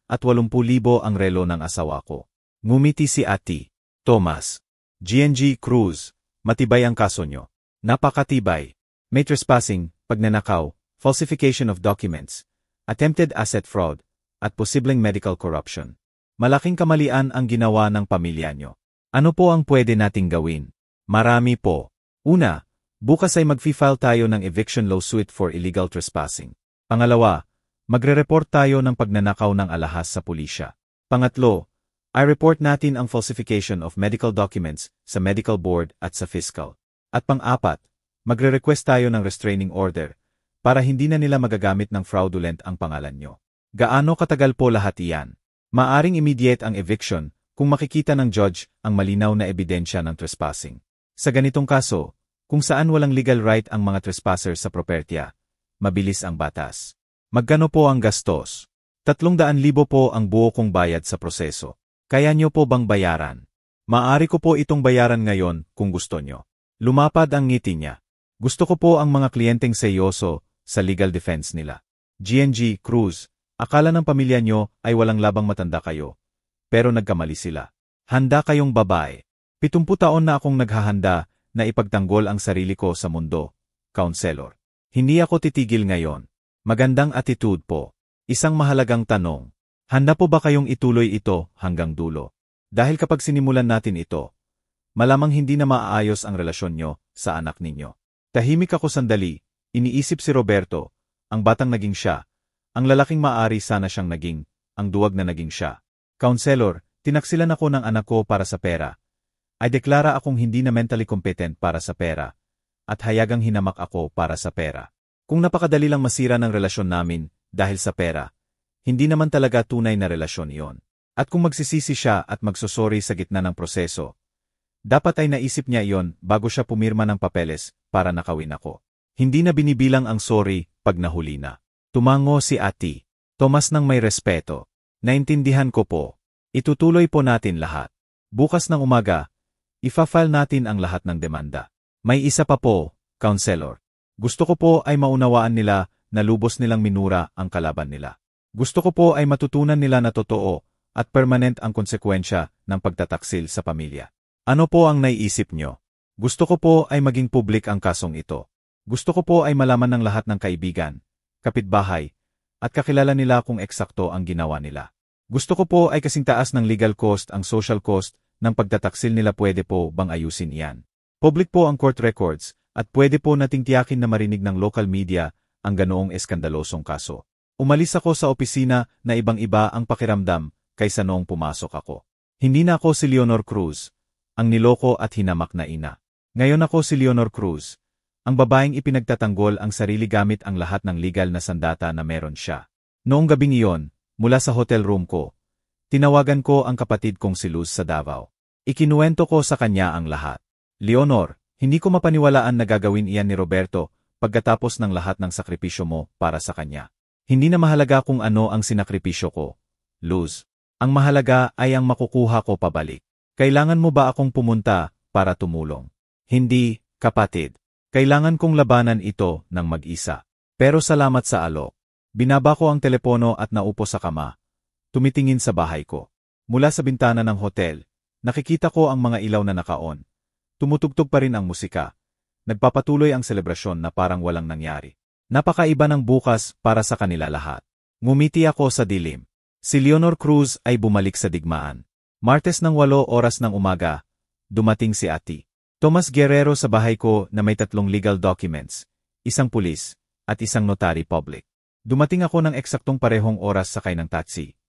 ang relo ng asawa ko. Ngumiti si Ate Tomas. GNG Cruz, matibay ang kaso nyo. Napakatibay. May trespassing, pagnanakaw, falsification of documents, attempted asset fraud, at posibleng medical corruption. Malaking kamalian ang ginawa ng pamilya nyo. Ano po ang pwede nating gawin? Marami po. Una, bukas ay mag-file tayo ng eviction lawsuit for illegal trespassing. Pangalawa, magre-report tayo ng pagnanakaw ng alahas sa pulisya. Pangatlo, i-report natin ang falsification of medical documents sa medical board at sa fiscal. At pang-apat, magre-request tayo ng restraining order para hindi na nila magagamit ng fraudulent ang pangalan nyo. Gaano katagal po lahat iyan? Maaring immediate ang eviction kung makikita ng judge ang malinaw na ebidensya ng trespassing. Sa ganitong kaso, kung saan walang legal right ang mga trespasser sa propertya, mabilis ang batas. Magkano po ang gastos? 300,000 po ang buo kong bayad sa proseso. Kaya nyo po bang bayaran? Maaari ko po itong bayaran ngayon kung gusto nyo. Lumapad ang ngiti niya. Gusto ko po ang mga kliyenteng seryoso sa legal defense nila. GNG, Cruz, akala ng pamilya nyo ay walang labang matanda kayo. Pero nagkamali sila. Handa kayong babae. 70 taon na akong naghahanda na ipagtanggol ang sarili ko sa mundo, Counselor. Hindi ako titigil ngayon. Magandang attitude po. Isang mahalagang tanong. Handa po ba kayong ituloy ito hanggang dulo? Dahil kapag sinimulan natin ito, malamang hindi na maaayos ang relasyon nyo sa anak ninyo. Tahimik ako sandali, iniisip si Roberto, ang batang naging siya, ang lalaking maaari sana siyang naging, ang duwag na naging siya. Counselor, tinaksilan ako ng anak ko para sa pera. Ay deklara akong hindi na mentally competent para sa pera, at hayagang hinamak ako para sa pera. Kung napakadali lang masira ng relasyon namin dahil sa pera, hindi naman talaga tunay na relasyon iyon. At kung magsisisi siya at magsosorry sa gitna ng proseso, dapat ay naisip niya iyon bago siya pumirma ng papeles para nakawin ako. Hindi na binibilang ang sorry pag nahuli na. Tumango si Ati. Tomas ng may respeto. Naintindihan ko po. Itutuloy po natin lahat. Bukas ng umaga, ifa-file natin ang lahat ng demanda. May isa pa po, Counselor. Gusto ko po ay maunawaan nila na lubos nilang minura ang kalaban nila. Gusto ko po ay matutunan nila na totoo at permanent ang konsekwensya ng pagtataksil sa pamilya. Ano po ang naiisip nyo? Gusto ko po ay maging public ang kasong ito. Gusto ko po ay malaman ng lahat ng kaibigan, kapitbahay, at kakilala nila kung eksakto ang ginawa nila. Gusto ko po ay kasing taas ng legal cost ang social cost ng pagtataksil nila. Pwede po bang ayusin iyan? Public po ang court records at pwede po nating tiyakin na marinig ng local media ang ganoong eskandalosong kaso. Umalis ako sa opisina na ibang-iba ang pakiramdam kaysa noong pumasok ako. Hindi na ako si Leonor Cruz, ang niloko at hinamak na ina. Ngayon ako si Leonor Cruz, ang babaeng ipinagtatanggol ang sarili gamit ang lahat ng legal na sandata na meron siya. Noong gabing iyon, mula sa hotel room ko, tinawagan ko ang kapatid kong si Luz sa Davao. Ikinuwento ko sa kanya ang lahat. Leonor, hindi ko mapaniwalaan na gagawin iyan ni Roberto pagkatapos ng lahat ng sakripisyo mo para sa kanya. Hindi na mahalaga kung ano ang sinakripisyo ko, Luz. Ang mahalaga ay ang makukuha ko pabalik. Kailangan mo ba akong pumunta para tumulong? Hindi, kapatid. Kailangan kong labanan ito ng mag-isa. Pero salamat sa alok. Binaba ko ang telepono at naupo sa kama. Tumitingin sa bahay ko. Mula sa bintana ng hotel, nakikita ko ang mga ilaw na nakaon. Tumutugtog pa rin ang musika. Nagpapatuloy ang selebrasyon na parang walang nangyari. Napakaiba ng bukas para sa kanila lahat. Ngumiti ako sa dilim. Si Leonor Cruz ay bumalik sa digmaan. Martes ng 8 oras ng umaga, dumating si Ati. Tomas Guerrero sa bahay ko na may 3 legal documents, isang pulis, at isang notary public. Dumating ako ng eksaktong parehong oras sakay ng taxi.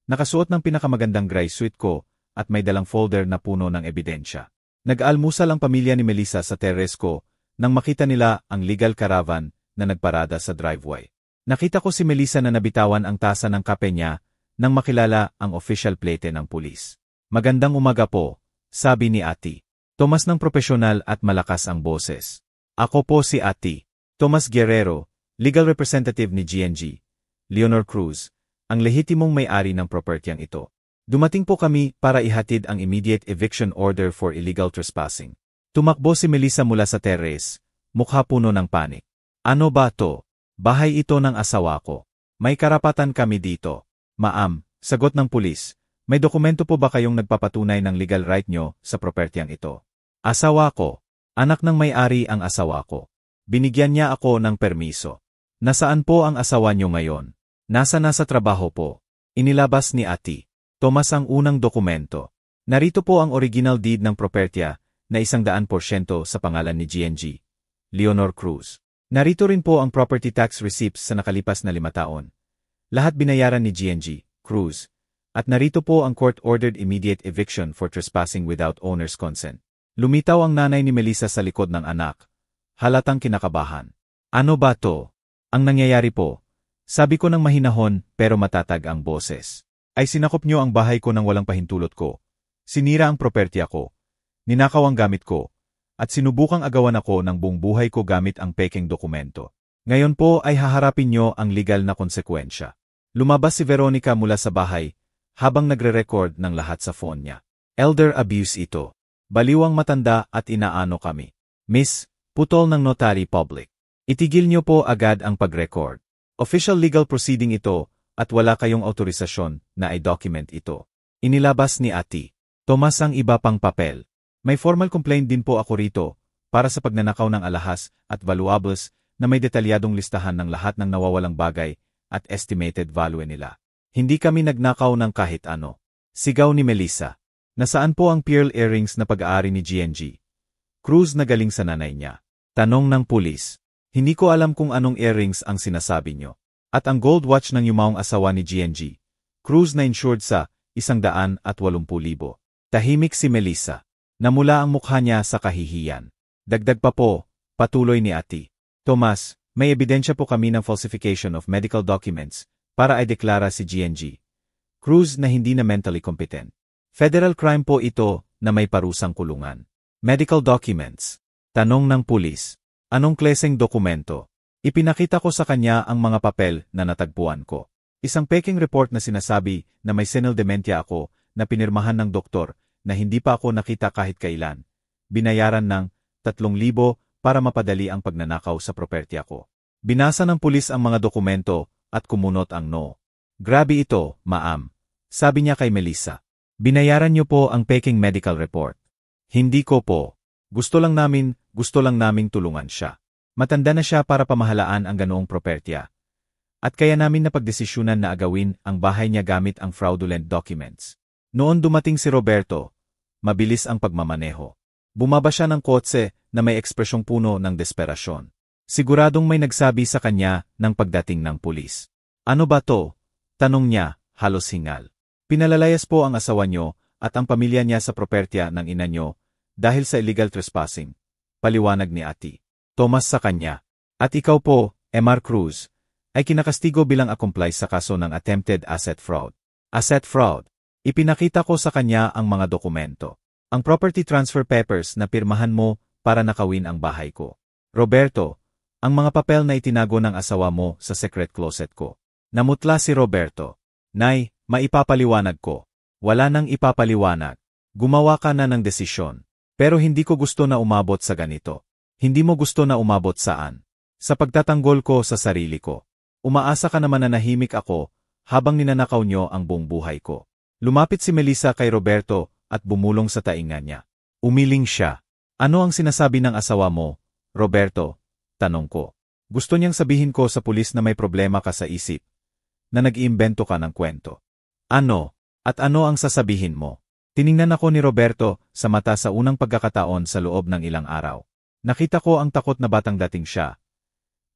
Nakasuot ng pinakamagandang gray suit ko at may dalang folder na puno ng ebidensya. Nag-almusal ang pamilya ni Melissa sa terrace ko nang makita nila ang legal caravan na nagparada sa driveway. Nakita ko si Melissa na nabitawan ang tasa ng kape niya nang makilala ang official plate ng pulis. Magandang umaga po, sabi ni Ati. Tomas ng propesyonal at malakas ang boses. Ako po si Ati. Tomas Guerrero, legal representative ni GNG. Leonor Cruz, ang lehitimong may-ari ng propertyang ito. Dumating po kami para ihatid ang immediate eviction order for illegal trespassing. Tumakbo si Melissa mula sa terrace, mukha puno ng panik. Ano ba to? Bahay ito ng asawa ko. May karapatan kami dito. Ma'am, sagot ng pulis, may dokumento po ba kayong nagpapatunay ng legal right nyo sa propertyang ito? Asawa ko. Anak ng may-ari ang asawa ko. Binigyan niya ako ng permiso. Nasaan po ang asawa nyo ngayon? Nasa trabaho po. Inilabas ni Ati. Tomas ang unang dokumento. Narito po ang original deed ng propertya na 100% sa pangalan ni GNG. Leonor Cruz. Narito rin po ang property tax receipts sa nakalipas na 5 taon. Lahat binayaran ni GNG, Cruz, at narito po ang court-ordered immediate eviction for trespassing without owner's consent. Lumitaw ang nanay ni Melissa sa likod ng anak. Halatang kinakabahan. Ano ba to? Ang nangyayari po, sabi ko ng mahinahon pero matatag ang boses. Ay sinakop nyo ang bahay ko nang walang pahintulot ko. Sinira ang propertya ko. Ninakaw ang gamit ko. At sinubukang agawan ako ng buong buhay ko gamit ang pekeng dokumento. Ngayon po ay haharapin nyo ang legal na konsekwensya. Lumabas si Veronica mula sa bahay habang nagre-record ng lahat sa phone niya. Elder abuse ito. Baliwang matanda at inaano kami. Miss, putol ng notary public. Itigil nyo po agad ang pag-record. Official legal proceeding ito at wala kayong autorisasyon na i-document ito. Inilabas ni Ati Tomas ang iba pang papel. May formal complaint din po ako rito para sa pagnanakaw ng alahas at valuables na may detalyadong listahan ng lahat ng nawawalang bagay at estimated value nila. Hindi kami nagnakaw ng kahit ano. Sigaw ni Melissa. Nasaan po ang pearl earrings na pag-aari ni GNG? Cruz na galing sa nanay niya. Tanong ng pulis. Hindi ko alam kung anong earrings ang sinasabi nyo. At ang gold watch ng yumaong asawa ni GNG. Cruz na insured sa 180,000. Tahimik si Melissa. Namula ang mukha niya sa kahihiyan. Dagdag pa po, patuloy ni Ati Tomas, may ebidensya po kami ng falsification of medical documents para i-deklara si GNG Cruz na hindi na mentally competent. Federal crime po ito na may parusang kulungan. Medical documents. Tanong ng pulis. Anong klaseng dokumento? Ipinakita ko sa kanya ang mga papel na natagpuan ko. Isang peking report na sinasabi na may senile dementia ako na pinirmahan ng doktor na hindi pa ako nakita kahit kailan. Binayaran ng 3,000 para mapadali ang pagnanakaw sa property ko. Binasa ng pulis ang mga dokumento at kumunot ang no. Grabe ito, ma'am. Sabi niya kay Melissa. Binayaran niyo po ang peking medical report. Hindi ko po. Gusto lang naming tulungan siya. Matanda na siya para pamahalaan ang ganoong propertya. At kaya namin napagdesisyunan na agawin ang bahay niya gamit ang fraudulent documents. Noon dumating si Roberto, mabilis ang pagmamaneho. Bumaba siya ng kotse na may ekspresyong puno ng desperasyon. Siguradong may nagsabi sa kanya ng pagdating ng pulis. Ano ba to? Tanong niya, halos hingal. Pinalalayas po ang asawa niyo at ang pamilya niya sa propertya ng ina niyo dahil sa illegal trespassing. Paliwanag ni Ati Tomas sa kanya. At ikaw po, Mr. Cruz, ay kinakastigo bilang accomplice sa kaso ng attempted asset fraud. Asset fraud. Ipinakita ko sa kanya ang mga dokumento. Ang property transfer papers na pirmahan mo para nakawin ang bahay ko. Roberto, ang mga papel na itinago ng asawa mo sa secret closet ko. Namutla si Roberto. Nay, maipapaliwanag ko. Wala nang ipapaliwanag. Gumawa ka na ng desisyon. Pero hindi ko gusto na umabot sa ganito. Hindi mo gusto na umabot saan? Sa pagtatanggol ko sa sarili ko. Umaasa ka naman na nahimik ako habang ninanakaw nyo ang buong buhay ko. Lumapit si Melissa kay Roberto at bumulong sa tainga niya. Umiling siya. Ano ang sinasabi ng asawa mo, Roberto? Tanong ko. Gusto niyang sabihin ko sa pulis na may problema ka sa isip, na nag-iimbento ka ng kwento. Ano? At ano ang sasabihin mo? Tiningnan ako ni Roberto sa mata sa unang pagkakataon sa loob ng ilang araw. Nakita ko ang takot na batang dating siya.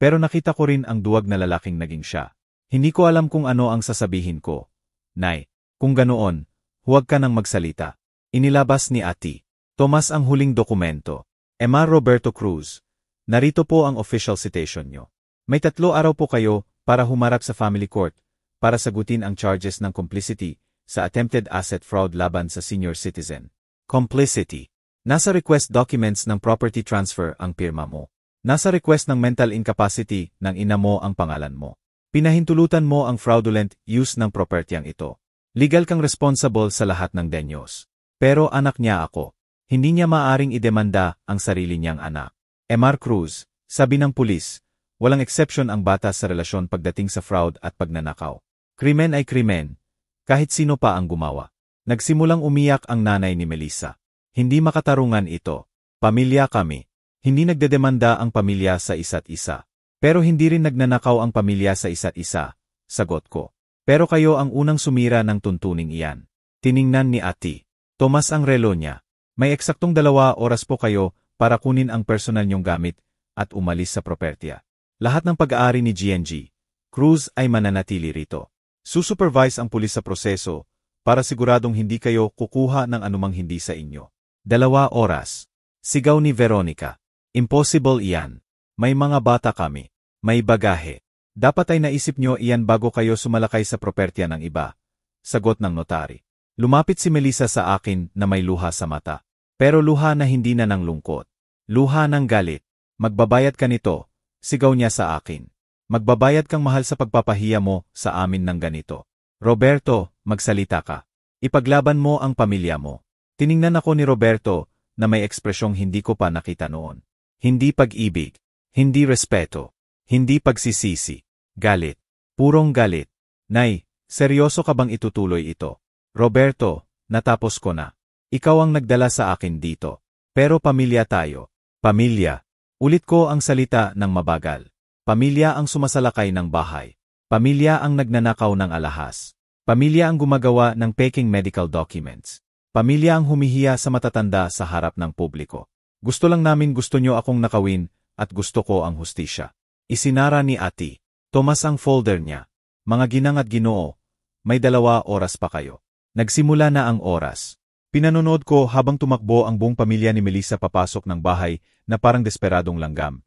Pero nakita ko rin ang duwag na lalaking naging siya. Hindi ko alam kung ano ang sasabihin ko. Nay, kung ganoon, huwag ka nang magsalita. Inilabas ni Ati Tomas ang huling dokumento. Mr. Roberto Cruz, narito po ang official citation nyo. May 3 araw po kayo para humarap sa family court para sagutin ang charges ng complicity sa attempted asset fraud laban sa senior citizen. Complicity. Nasa request documents ng property transfer ang pirma mo. Nasa request ng mental incapacity ng ina mo ang pangalan mo. Pinahintulutan mo ang fraudulent use ng propertyang ito. Legal kang responsible sa lahat ng denyos. Pero anak niya ako. Hindi niya maaring idemanda ang sarili niyang anak. Mr. Cruz, sabi ng pulis, walang exception ang batas sa relasyon pagdating sa fraud at pagnanakaw. Krimen ay krimen, kahit sino pa ang gumawa. Nagsimulang umiyak ang nanay ni Melissa. Hindi makatarungan ito. Pamilya kami. Hindi nagdedemanda ang pamilya sa isa't isa. Pero hindi rin nagnanakaw ang pamilya sa isa't isa, sagot ko. Pero kayo ang unang sumira ng tuntuning iyan. Tiningnan ni Ati Tomas ang relo niya. May eksaktong 2 oras po kayo para kunin ang personal niyong gamit at umalis sa propertya. Lahat ng pag-aari ni GNG Cruz ay mananatili rito. Susupervise ang pulis sa proseso para siguradong hindi kayo kukuha ng anumang hindi sa inyo. 2 oras. Sigaw ni Veronica. Impossible iyan. May mga bata kami. May bagahe. Dapat ay naisip nyo iyan bago kayo sumalakay sa propertya ng iba. Sagot ng notary. Lumapit si Melissa sa akin na may luha sa mata. Pero luha na hindi na ng lungkot. Luha ng galit. Magbabayad ka nito. Sigaw niya sa akin. Magbabayad kang mahal sa pagpapahiya mo sa amin ng ganito. Roberto, magsalita ka. Ipaglaban mo ang pamilya mo. Tiningnan ako ni Roberto na may ekspresyong hindi ko pa nakita noon. Hindi pag-ibig, hindi respeto, hindi pagsisisi, galit, purong galit. Nay, seryoso ka bang itutuloy ito? Roberto, natapos ko na. Ikaw ang nagdala sa akin dito. Pero pamilya tayo. Pamilya. Ulit ko ang salita ng mabagal. Pamilya ang sumasalakay ng bahay. Pamilya ang nagnanakaw ng alahas. Pamilya ang gumagawa ng peking medical documents. Pamilya ang humihiya sa matatanda sa harap ng publiko. Gusto lang namin gusto nyo akong nakawin at gusto ko ang hustisya. Isinara ni Ati. Tomas ang folder niya. Mga ginang at ginoo, may 2 oras pa kayo. Nagsimula na ang oras. Pinanonood ko habang tumakbo ang buong pamilya ni Melissa papasok ng bahay na parang desperadong langgam.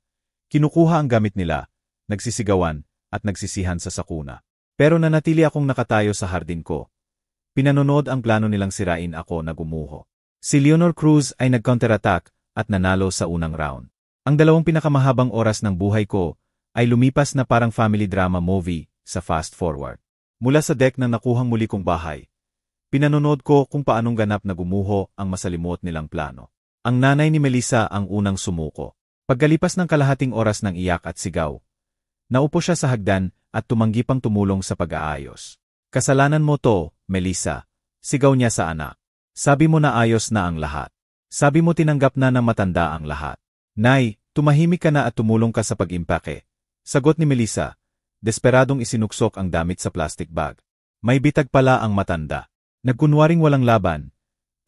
Kinukuha ang gamit nila, nagsisigawan, at nagsisihan sa sakuna. Pero nanatili akong nakatayo sa hardin ko. Pinanonood ang plano nilang sirain ako na gumuho. Si Leonor Cruz ay nag-counterattack at nanalo sa unang round. Ang 2 pinakamahabang oras ng buhay ko ay lumipas na parang family drama movie sa fast forward. Mula sa deck ng nakuhang muli kong bahay, pinanonood ko kung paanong ganap na gumuho ang masalimuot nilang plano. Ang nanay ni Melissa ang unang sumuko. Pagkalipas ng kalahating oras ng iyak at sigaw, naupo siya sa hagdan at tumanggi pang tumulong sa pag-aayos. Kasalanan mo to, Melissa, sigaw niya sa anak. Sabi mo na ayos na ang lahat. Sabi mo tinanggap na ng matanda ang lahat. Nay, tumahimik ka na at tumulong ka sa pag-impake. Sagot ni Melissa, desperadong isinuksok ang damit sa plastic bag. May bitag pala ang matanda. Nagkunwaring walang laban,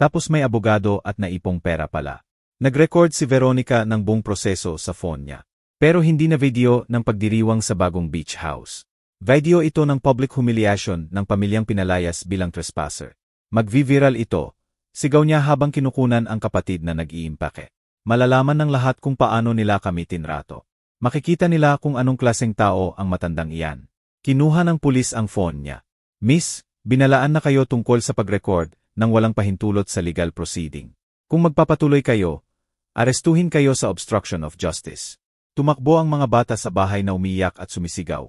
tapos may abogado at naipong pera pala. Nag-record si Veronica ng buong proseso sa phone niya. Pero hindi na video ng pagdiriwang sa bagong beach house. Video ito ng public humiliation ng pamilyang pinalayas bilang trespasser. Magvi-viral ito, sigaw niya habang kinukunan ang kapatid na nag-iimpake. Malalaman ng lahat kung paano nila kami tinrato. Makikita nila kung anong klaseng tao ang matandang iyan. Kinuha ng pulis ang phone niya. Miss, binalaan na kayo tungkol sa pag-record nang walang pahintulot sa legal proceeding. Kung magpapatuloy kayo, arestuhin kayo sa obstruction of justice. Tumakbo ang mga bata sa bahay na umiyak at sumisigaw.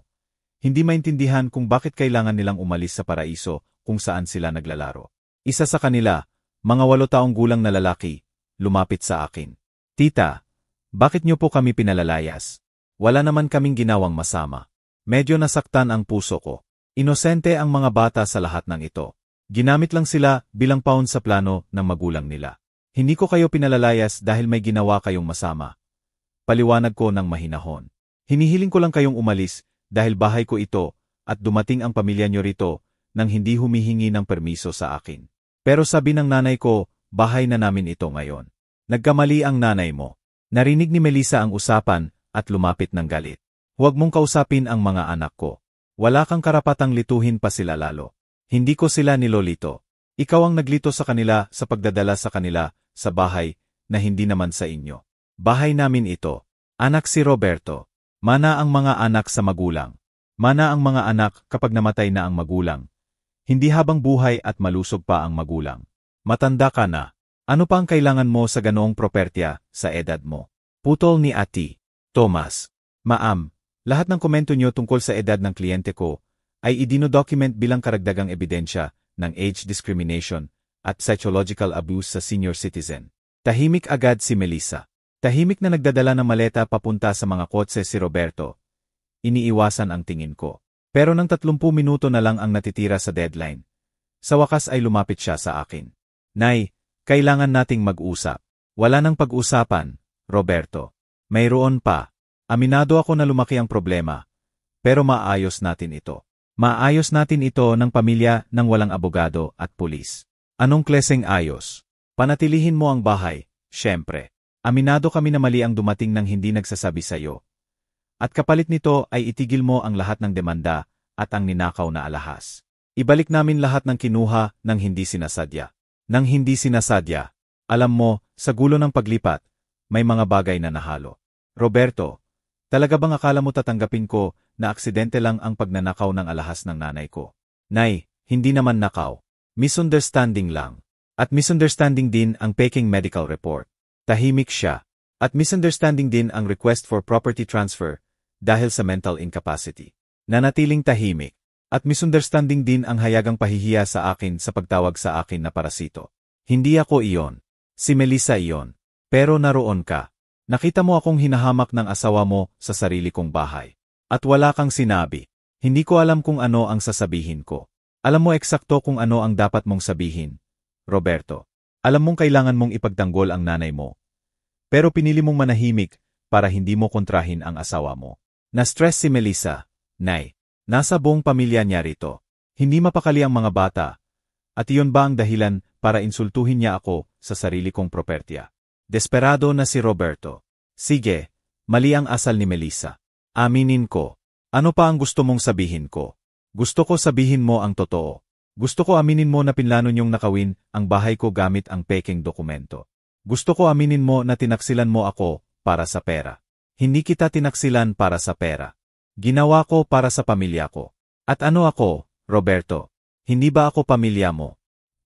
Hindi maintindihan kung bakit kailangan nilang umalis sa paraiso kung saan sila naglalaro. Isa sa kanila, mga 8 taong gulang na lalaki, lumapit sa akin. Tita, bakit niyo po kami pinalalayas? Wala naman kaming ginawang masama. Medyo nasaktan ang puso ko. Inosente ang mga bata sa lahat ng ito. Ginamit lang sila bilang pawn sa plano ng magulang nila. Hindi ko kayo pinalalayas dahil may ginawa kayong masama. Paliwanag ko ng mahinahon. Hinihiling ko lang kayong umalis dahil bahay ko ito at dumating ang pamilya nyo rito nang hindi humihingi ng permiso sa akin. Pero sabi ng nanay ko, bahay na namin ito ngayon. Nagkamali ang nanay mo. Narinig ni Melissa ang usapan at lumapit ng galit. Huwag mong kausapin ang mga anak ko. Wala kang karapatang lituhin pa sila lalo. Hindi ko sila nilolito. Ikaw ang naglito sa kanila sa pagdadala sa kanila sa bahay na hindi naman sa inyo. Bahay namin ito. Anak si Roberto. Mana ang mga anak sa magulang. Mana ang mga anak kapag namatay na ang magulang. Hindi habang buhay at malusog pa ang magulang. Matanda ka na. Ano pa ang kailangan mo sa ganoong propertya sa edad mo? Putol ni Ati. Thomas. Ma'am, lahat ng komento nyo tungkol sa edad ng kliyente ko ay idinodocument bilang karagdagang ebidensya ng age discrimination at psychological abuse sa senior citizen. Tahimik agad si Melissa. Tahimik na nagdadala ng maleta papunta sa mga kotse si Roberto. Iniiwasan ang tingin ko. Pero nang 30 minuto na lang ang natitira sa deadline. Sa wakas ay lumapit siya sa akin. Nay, kailangan nating mag-usap. Wala nang pag-usapan, Roberto. Mayroon pa. Aminado ako na lumaki ang problema. Pero maayos natin ito. Maayos natin ito ng pamilya ng walang abogado at pulis. Anong kleseng ayos? Panatilihin mo ang bahay, syempre. Aminado kami na mali ang dumating nang hindi nagsasabi sa'yo. At kapalit nito ay itigil mo ang lahat ng demanda at ang ninakaw na alahas. Ibalik namin lahat ng kinuha nang hindi sinasadya. Nang hindi sinasadya, alam mo, sa gulo ng paglipat, may mga bagay na nahalo. Roberto, talaga bang akala mo tatanggapin ko na aksidente lang ang pagnanakaw ng alahas ng nanay ko? Nay, hindi naman nakaw. Misunderstanding lang. At misunderstanding din ang peking medical report. Tahimik siya. At misunderstanding din ang request for property transfer dahil sa mental incapacity. Nanatiling tahimik. At misunderstanding din ang hayagang pahihiya sa akin sa pagtawag sa akin na parasito. Hindi ako iyon. Si Melissa iyon. Pero naroon ka. Nakita mo akong hinahamak ng asawa mo sa sarili kong bahay. At wala kang sinabi. Hindi ko alam kung ano ang sasabihin ko. Alam mo eksakto kung ano ang dapat mong sabihin, Roberto. Alam mong kailangan mong ipagtanggol ang nanay mo. Pero pinili mong manahimik para hindi mo kontrahin ang asawa mo. Na-stress si Melissa. Nay. Nasa buong pamilya niya rito. Hindi mapakali ang mga bata. At iyon ba ang dahilan para insultuhin niya ako sa sarili kong propertya? Desperado na si Roberto. Sige, mali ang asal ni Melissa. Aminin ko. Ano pa ang gusto mong sabihin ko? Gusto ko sabihin mo ang totoo. Gusto ko aminin mo na pinlano niyong nakawin ang bahay ko gamit ang peking dokumento. Gusto ko aminin mo na tinaksilan mo ako para sa pera. Hindi kita tinaksilan para sa pera. Ginawa ko para sa pamilya ko. At ano ako, Roberto? Hindi ba ako pamilya mo?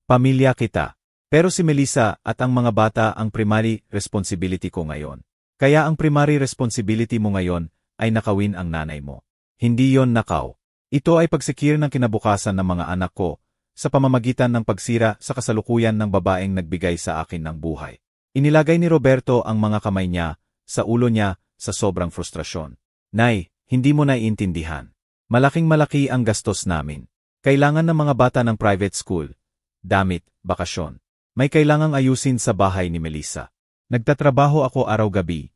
Pamilya kita. Pero si Melissa at ang mga bata ang primary responsibility ko ngayon. Kaya ang primary responsibility mo ngayon ay nakawin ang nanay mo. Hindi yon nakaw. Ito ay pagsikir ng kinabukasan ng mga anak ko sa pamamagitan ng pagsira sa kasalukuyan ng babaeng nagbigay sa akin ng buhay. Inilagay ni Roberto ang mga kamay niya sa ulo niya sa sobrang frustrasyon. Nay, hindi mo naiintindihan. Malaking-malaki ang gastos namin. Kailangan ng mga bata ng private school, damit, bakasyon. May kailangang ayusin sa bahay ni Melissa. Nagtatrabaho ako araw-gabi,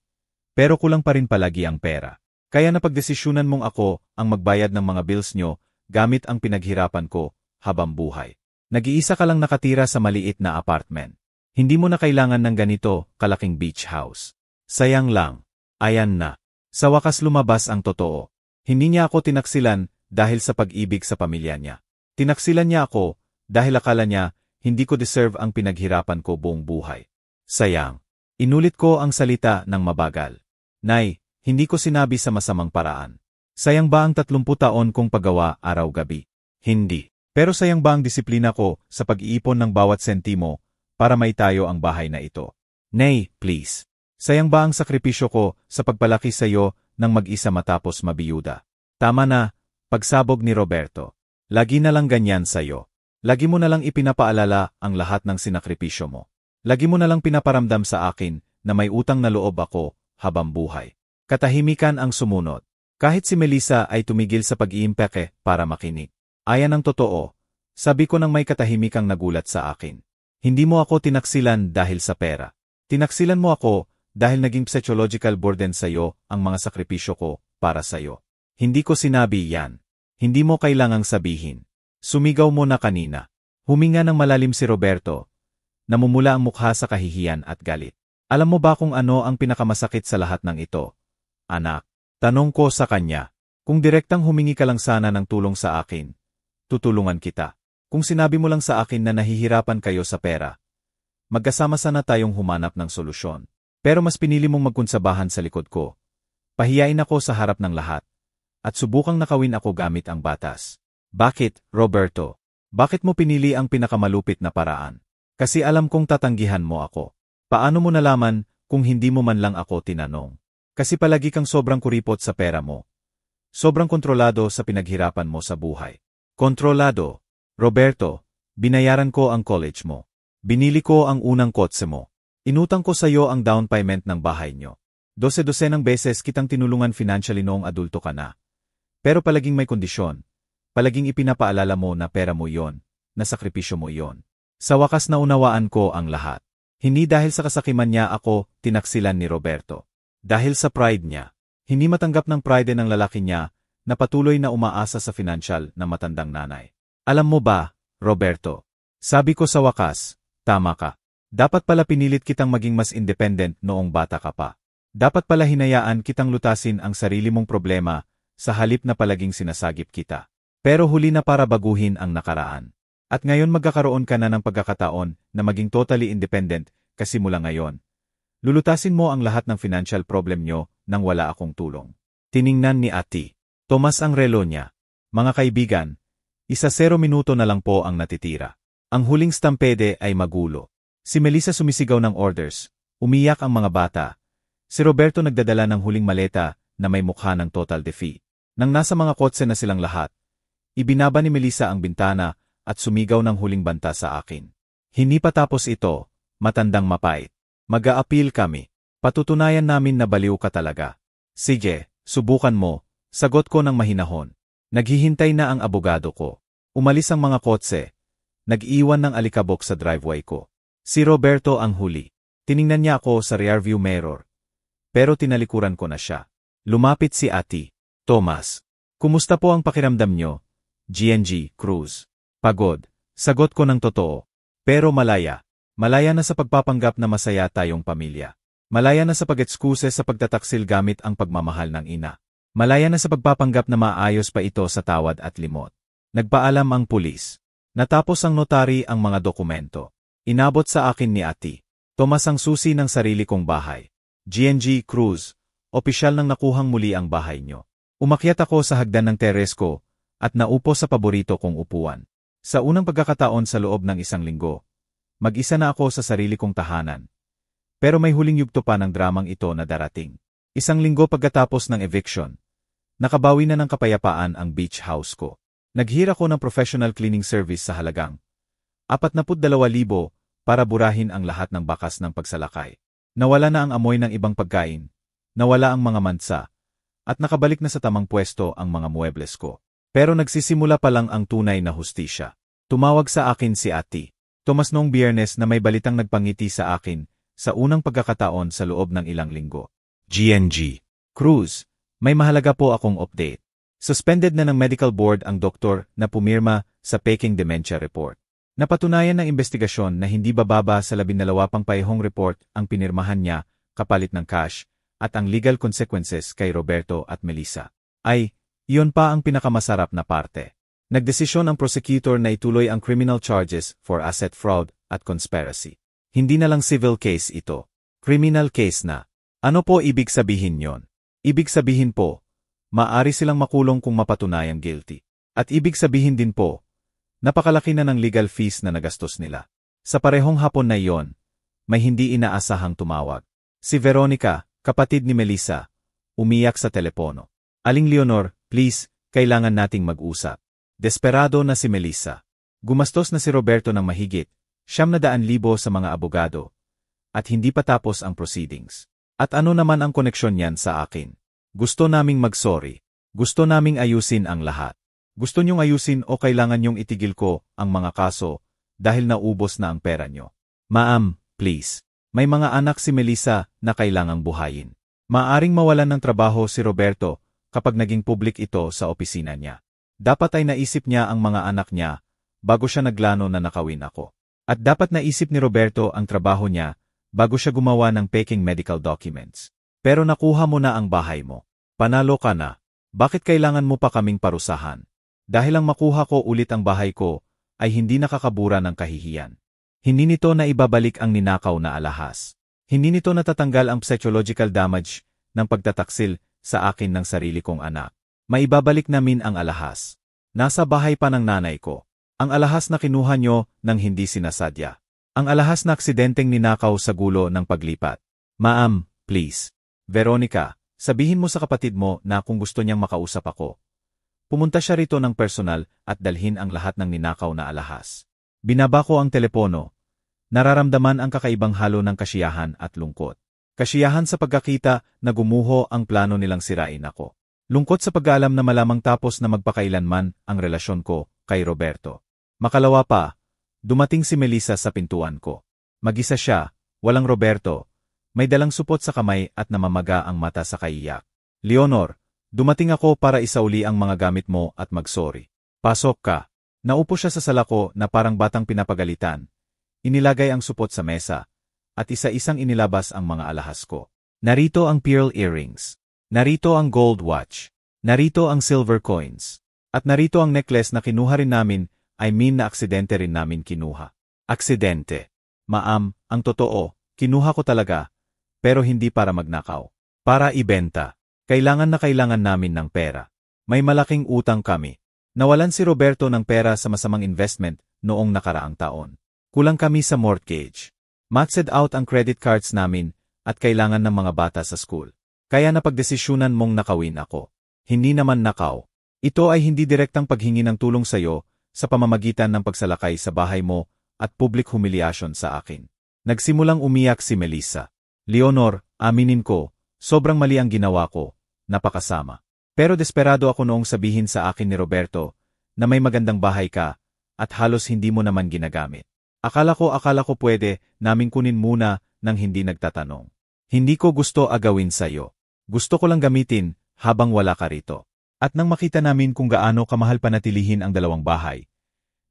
pero kulang pa rin palagi ang pera. Kaya napagdesisyunan mong ako ang magbayad ng mga bills nyo gamit ang pinaghirapan ko habang buhay. Nag-iisa ka lang nakatira sa maliit na apartment. Hindi mo na kailangan ng ganito kalaking beach house. Sayang lang. Ayan na. Sa wakas lumabas ang totoo. Hindi niya ako tinaksilan dahil sa pag-ibig sa pamilya niya. Tinaksilan niya ako dahil akala niya hindi ko deserve ang pinaghirapan ko buong buhay. Sayang. Inulit ko ang salita ng mabagal. Nay, hindi ko sinabi sa masamang paraan. Sayang ba ang 30 taon kong paggawa araw-gabi? Hindi. Pero sayang ba ang disiplina ko sa pag-iipon ng bawat sentimo para maitayo ang bahay na ito? Nay, please. Sayang ba ang sakripisyo ko sa pagpalaki sa iyo nang mag-isa matapos mabiyuda? Tama na, pagsabog ni Roberto. Lagi na lang ganyan sa iyo. Lagi mo na lang ipinapaalala ang lahat ng sinakripisyo mo. Lagi mo na lang pinaparamdam sa akin na may utang na loob ako habang buhay. Katahimikan ang sumunod. Kahit si Melissa ay tumigil sa pag-iimpeke para makinig. Ayan ang totoo. Sabi ko nang may katahimikang nagulat sa akin. Hindi mo ako tinaksilan dahil sa pera. Tinaksilan mo ako dahil naging psychological burden sa iyo ang mga sakripisyo ko para sa iyo. Hindi ko sinabi yan. Hindi mo kailangang sabihin. Sumigaw mo na kanina. Huminga ng malalim si Roberto. Namumula ang mukha sa kahihiyan at galit. Alam mo ba kung ano ang pinakamasakit sa lahat ng ito? Anak, tanong ko sa kanya. Kung direktang humingi ka lang sana ng tulong sa akin, tutulungan kita. Kung sinabi mo lang sa akin na nahihirapan kayo sa pera, magkasama sana tayong humanap ng solusyon. Pero mas pinili mong magkunsabahan sa likod ko. Pahiyain ako sa harap ng lahat. At subukang nakawin ako gamit ang batas. Bakit, Roberto? Bakit mo pinili ang pinakamalupit na paraan? Kasi alam kong tatanggihan mo ako. Paano mo nalaman kung hindi mo man lang ako tinanong? Kasi palagi kang sobrang kuripot sa pera mo. Sobrang kontrolado sa pinaghirapan mo sa buhay. Kontrolado. Roberto, binayaran ko ang college mo. Binili ko ang unang kotse mo. Inutang ko sa iyo ang down payment ng bahay nyo. 12 ng beses kitang tinulungan financially noong adulto ka na. Pero palaging may kondisyon. Palaging ipinapaalala mo na pera mo iyon, na sakripisyo mo iyon. Sa wakas naunawaan ko ang lahat. Hindi dahil sa kasakiman niya ako tinaksilan ni Roberto. Dahil sa pride niya. Hindi matanggap ng pride ng lalaki niya na patuloy na umaasa sa financial na matandang nanay. Alam mo ba, Roberto? Sabi ko sa wakas, tama ka. Dapat pala pinilit kitang maging mas independent noong bata ka pa. Dapat pala hinayaan kitang lutasin ang sarili mong problema sa halip na palaging sinasagip kita. Pero huli na para baguhin ang nakaraan. At ngayon magkakaroon ka na ng pagkakataon na maging totally independent kasi mula ngayon. Lulutasin mo ang lahat ng financial problem nyo nang wala akong tulong. Tiningnan ni Ate Tomas ang relo niya. Mga kaibigan, 0 minuto na lang po ang natitira. Ang huling stampede ay magulo. Si Melissa sumisigaw ng orders. Umiyak ang mga bata. Si Roberto nagdadala ng huling maleta na may mukha ng total defeat. Nang nasa mga kotse na silang lahat, ibinaba ni Melissa ang bintana at sumigaw ng huling banta sa akin. Hindi pa tapos ito, matandang mapait. Mag-a-appeal kami. Patutunayan namin na baliw ka talaga. Sige, subukan mo, sagot ko ng mahinahon. Naghihintay na ang abogado ko. Umalis ang mga kotse. Nag-iwan ng alikabok sa driveway ko. Si Roberto ang huli. Tiningnan niya ako sa rearview mirror. Pero tinalikuran ko na siya. Lumapit si Ate. Thomas. Kumusta po ang pakiramdam nyo? GNG, Cruz. Pagod. Sagot ko ng totoo. Pero malaya. Malaya na sa pagpapanggap na masaya tayong pamilya. Malaya na sa pag-excuse sa pagtataksil gamit ang pagmamahal ng ina. Malaya na sa pagpapanggap na maayos pa ito sa tawad at limot. Nagpaalam ang pulis. Natapos ang notary ang mga dokumento. Inabot sa akin ni Ate. Thomas ang susi ng sarili kong bahay. GNG, Cruz. Opisyal nang nakuhang muli ang bahay nyo. Umakyat ako sa hagdan ng teres ko at naupo sa paborito kong upuan. Sa unang pagkakataon sa loob ng isang linggo, mag-isa na ako sa sarili kong tahanan. Pero may huling yugto pa ng dramang ito na darating. Isang linggo pagkatapos ng eviction, nakabawi na ng kapayapaan ang beach house ko. Naghira ko ng professional cleaning service sa halagang 42,000 para burahin ang lahat ng bakas ng pagsalakay. Nawala na ang amoy ng ibang pagkain, nawala ang mga mansa, at nakabalik na sa tamang pwesto ang mga muebles ko. Pero nagsisimula pa lang ang tunay na hustisya. Tumawag sa akin si Ate Thomas noong Biyernes na may balitang nagpangiti sa akin sa unang pagkakataon sa loob ng ilang linggo. GNG. Cruz, may mahalaga po akong update. Suspended na ng medical board ang doktor na pumirma sa Peking Dementia Report. Napatunayan ng investigasyon na hindi bababa sa 12 pang paihong report ang pinirmahan niya kapalit ng cash at ang legal consequences kay Roberto at Melissa. Ay, iyon pa ang pinakamasarap na parte. Nagdesisyon ang prosecutor na ituloy ang criminal charges for asset fraud at conspiracy. Hindi na lang civil case ito. Criminal case na. Ano po ibig sabihin yon? Ibig sabihin po, maaari silang makulong kung mapatunayang guilty. At ibig sabihin din po, napakalaki na ng legal fees na nagastos nila. Sa parehong hapon na iyon, may hindi inaasahang tumawag. Si Veronica, kapatid ni Melissa, umiyak sa telepono. Aling Leonor, please, kailangan nating mag-usap. Desperado na si Melissa. Gumastos na si Roberto ng mahigit 900,000 sa mga abogado. At hindi pa tapos ang proceedings. At ano naman ang koneksyon niyan sa akin? Gusto naming mag-sorry. Gusto naming ayusin ang lahat. Gusto niyong ayusin o kailangan niyong itigil ko ang mga kaso dahil naubos na ang pera niyo? Ma'am, please. May mga anak si Melissa na kailangang buhayin. Maaring mawalan ng trabaho si Roberto kapag naging public ito sa opisina niya. Dapat ay naisip niya ang mga anak niya bago siya naglano na nakawin ako. At dapat naisip ni Roberto ang trabaho niya bago siya gumawa ng peking medical documents. Pero nakuha mo na ang bahay mo. Panalo ka na. Bakit kailangan mo pa kaming parusahan? Dahil ang makuha ko ulit ang bahay ko ay hindi nakakabura ng kahihiyan. Hindi nito na ibabalik ang ninakaw na alahas. Hindi nito natatanggal ang psychological damage ng pagtataksil sa akin ng sarili kong anak. Maibabalik namin ang alahas. Nasa bahay pa ng nanay ko. Ang alahas na kinuha nyo nang hindi sinasadya. Ang alahas na aksidenteng ninakaw sa gulo ng paglipat. Ma'am, please. Veronica, sabihin mo sa kapatid mo na kung gusto niyang makausap ako. Pumunta siya rito ng personal at dalhin ang lahat ng ninakaw na alahas. Binaba ko ang telepono. Nararamdaman ang kakaibang halo ng kasiyahan at lungkot. Kasiyahan sa pagkakita na gumuho ang plano nilang sirain ako. Lungkot sa pag-aalam na malamang tapos na magpakailanman ang relasyon ko kay Roberto. Makalawa pa, dumating si Melissa sa pintuan ko. Mag-isa siya, walang Roberto. May dalang supot sa kamay at namamaga ang mata sa kaiyak. Leonor, dumating ako para isauli ang mga gamit mo at mag-sorry. Pasok ka. Naupo siya sa sala ko na parang batang pinapagalitan. Inilagay ang supot sa mesa, at isa-isang inilabas ang mga alahas ko. Narito ang pearl earrings. Narito ang gold watch. Narito ang silver coins. At narito ang necklace na kinuha rin namin, na aksidente rin namin kinuha. Aksidente. Ma'am, ang totoo, kinuha ko talaga, pero hindi para magnakaw. Para ibenta. Kailangan na kailangan namin ng pera. May malaking utang kami. Nawalan si Roberto ng pera sa masamang investment noong nakaraang taon. Kulang kami sa mortgage. Maxed out ang credit cards namin at kailangan ng mga bata sa school. Kaya napagdesisyunan mong nakawin ako. Hindi naman nakaw. Ito ay hindi direktang paghingi ng tulong sa'yo sa pamamagitan ng pagsalakay sa bahay mo at public humiliation sa akin. Nagsimulang umiyak si Melissa. Leonor, aminin ko, sobrang mali ang ginawa ko, napakasama. Pero desperado ako noong sabihin sa akin ni Roberto na may magandang bahay ka at halos hindi mo naman ginagamit. Akala ko pwede naming kunin muna nang hindi nagtatanong. Hindi ko gusto agawin sa'yo. Gusto ko lang gamitin habang wala ka rito. At nang makita namin kung gaano kamahal panatilihin ang dalawang bahay,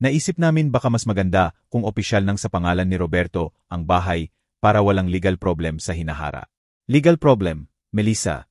naisip namin baka mas maganda kung opisyal nang sa pangalan ni Roberto ang bahay para walang legal problem sa hinahara. Legal problem, Melissa.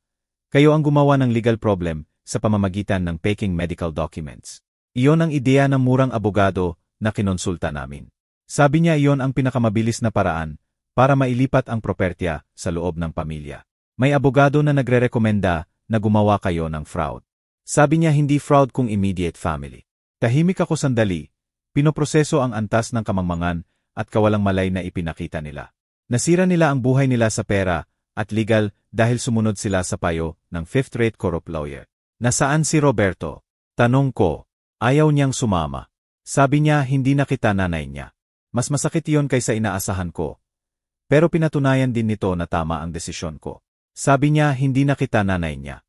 Kayo ang gumawa ng legal problem sa pamamagitan ng faking medical documents. Iyon ang ideya ng murang abogado na kinonsulta namin. Sabi niya iyon ang pinakamabilis na paraan para mailipat ang propertya sa loob ng pamilya. May abogado na nagrerekomenda na gumawa kayo ng fraud. Sabi niya hindi fraud kung immediate family. Tahimik ako sandali, pinoproseso ang antas ng kamangmangan at kawalang malay na ipinakita nila. Nasira nila ang buhay nila sa pera at legal dahil sumunod sila sa payo ng fifth-rate corrupt lawyer. Nasaan si Roberto? Tanong ko. Ayaw niyang sumama. Sabi niya hindi na kita nanay niya. Mas masakit iyon kaysa inaasahan ko. Pero pinatunayan din nito na tama ang desisyon ko. Sabi niya hindi na kita nanay niya.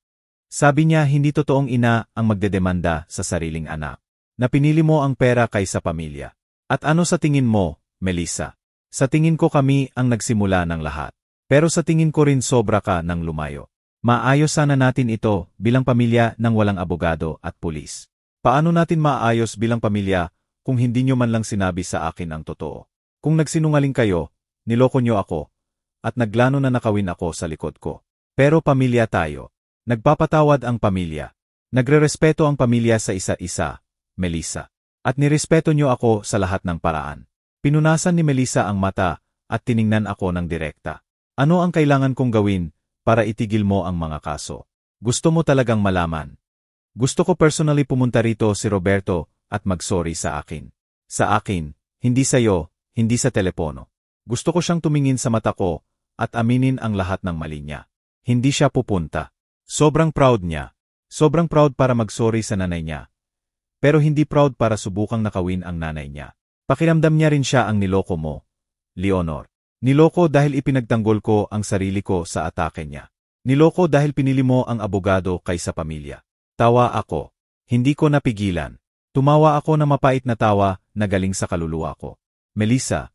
Sabi niya hindi totoong ina ang magdedemanda sa sariling anak. Na pinili mo ang pera kaysa pamilya. At ano sa tingin mo, Melissa? Sa tingin ko kami ang nagsimula ng lahat. Pero sa tingin ko rin sobra ka ng lumayo. Maayos sana natin ito bilang pamilya ng walang abogado at pulis. Paano natin maayos bilang pamilya kung hindi nyo man lang sinabi sa akin ang totoo? Kung nagsinungaling kayo, niloko nyo ako, at naglano na nakawin ako sa likod ko. Pero pamilya tayo. Nagpapatawad ang pamilya. Nagrerespeto ang pamilya sa isa't isa, Melissa. At nirespeto nyo ako sa lahat ng paraan. Pinunasan ni Melissa ang mata at tiningnan ako ng direkta. Ano ang kailangan kong gawin para itigil mo ang mga kaso? Gusto mo talagang malaman? Gusto ko personally pumunta rito si Roberto at mag-sorry sa akin. Sa akin, hindi sa'yo, hindi sa telepono. Gusto ko siyang tumingin sa mata ko at aminin ang lahat ng mali niya. Hindi siya pupunta. Sobrang proud niya. Sobrang proud para mag-sorry sa nanay niya. Pero hindi proud para subukang nakawin ang nanay niya. Pakiramdam niya rin siya ang niloko mo, Leonor. Niloko dahil ipinagtanggol ko ang sarili ko sa atake niya. Niloko dahil pinili mo ang abogado kaysa pamilya. Tawa ako. Hindi ko napigilan. Tumawa ako na mapait na tawa na galing sa kaluluwa ko. Melissa,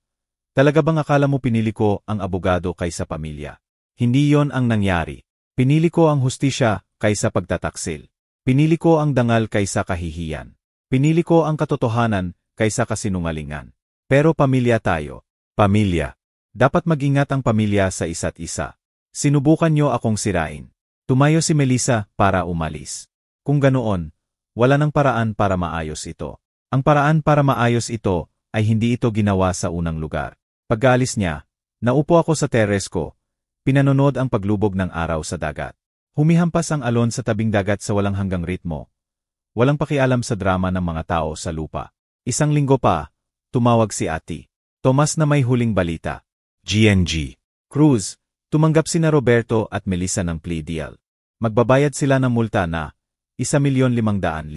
talaga bang akala mo pinili ko ang abogado kaysa pamilya? Hindi yon ang nangyari. Pinili ko ang hustisya kaysa pagtataksil. Pinili ko ang dangal kaysa kahihiyan. Pinili ko ang katotohanan kaysa kasinungalingan. Pero pamilya tayo. Pamilya. Dapat mag-ingat ang pamilya sa isa't isa. Sinubukan niyo akong sirain. Tumayo si Melissa para umalis. Kung ganoon, wala nang paraan para maayos ito. Ang paraan para maayos ito ay hindi ito ginawa sa unang lugar. Pag-aalis niya, naupo ako sa teres ko. Pinanonood ang paglubog ng araw sa dagat. Humihampas ang alon sa tabing dagat sa walang hanggang ritmo. Walang pakialam sa drama ng mga tao sa lupa. Isang linggo pa, tumawag si Ate Tomas na may huling balita. GNG. Cruz, tumanggap sina Roberto at Melissa ng plea deal. Magbabayad sila ng multa na 1,500,000.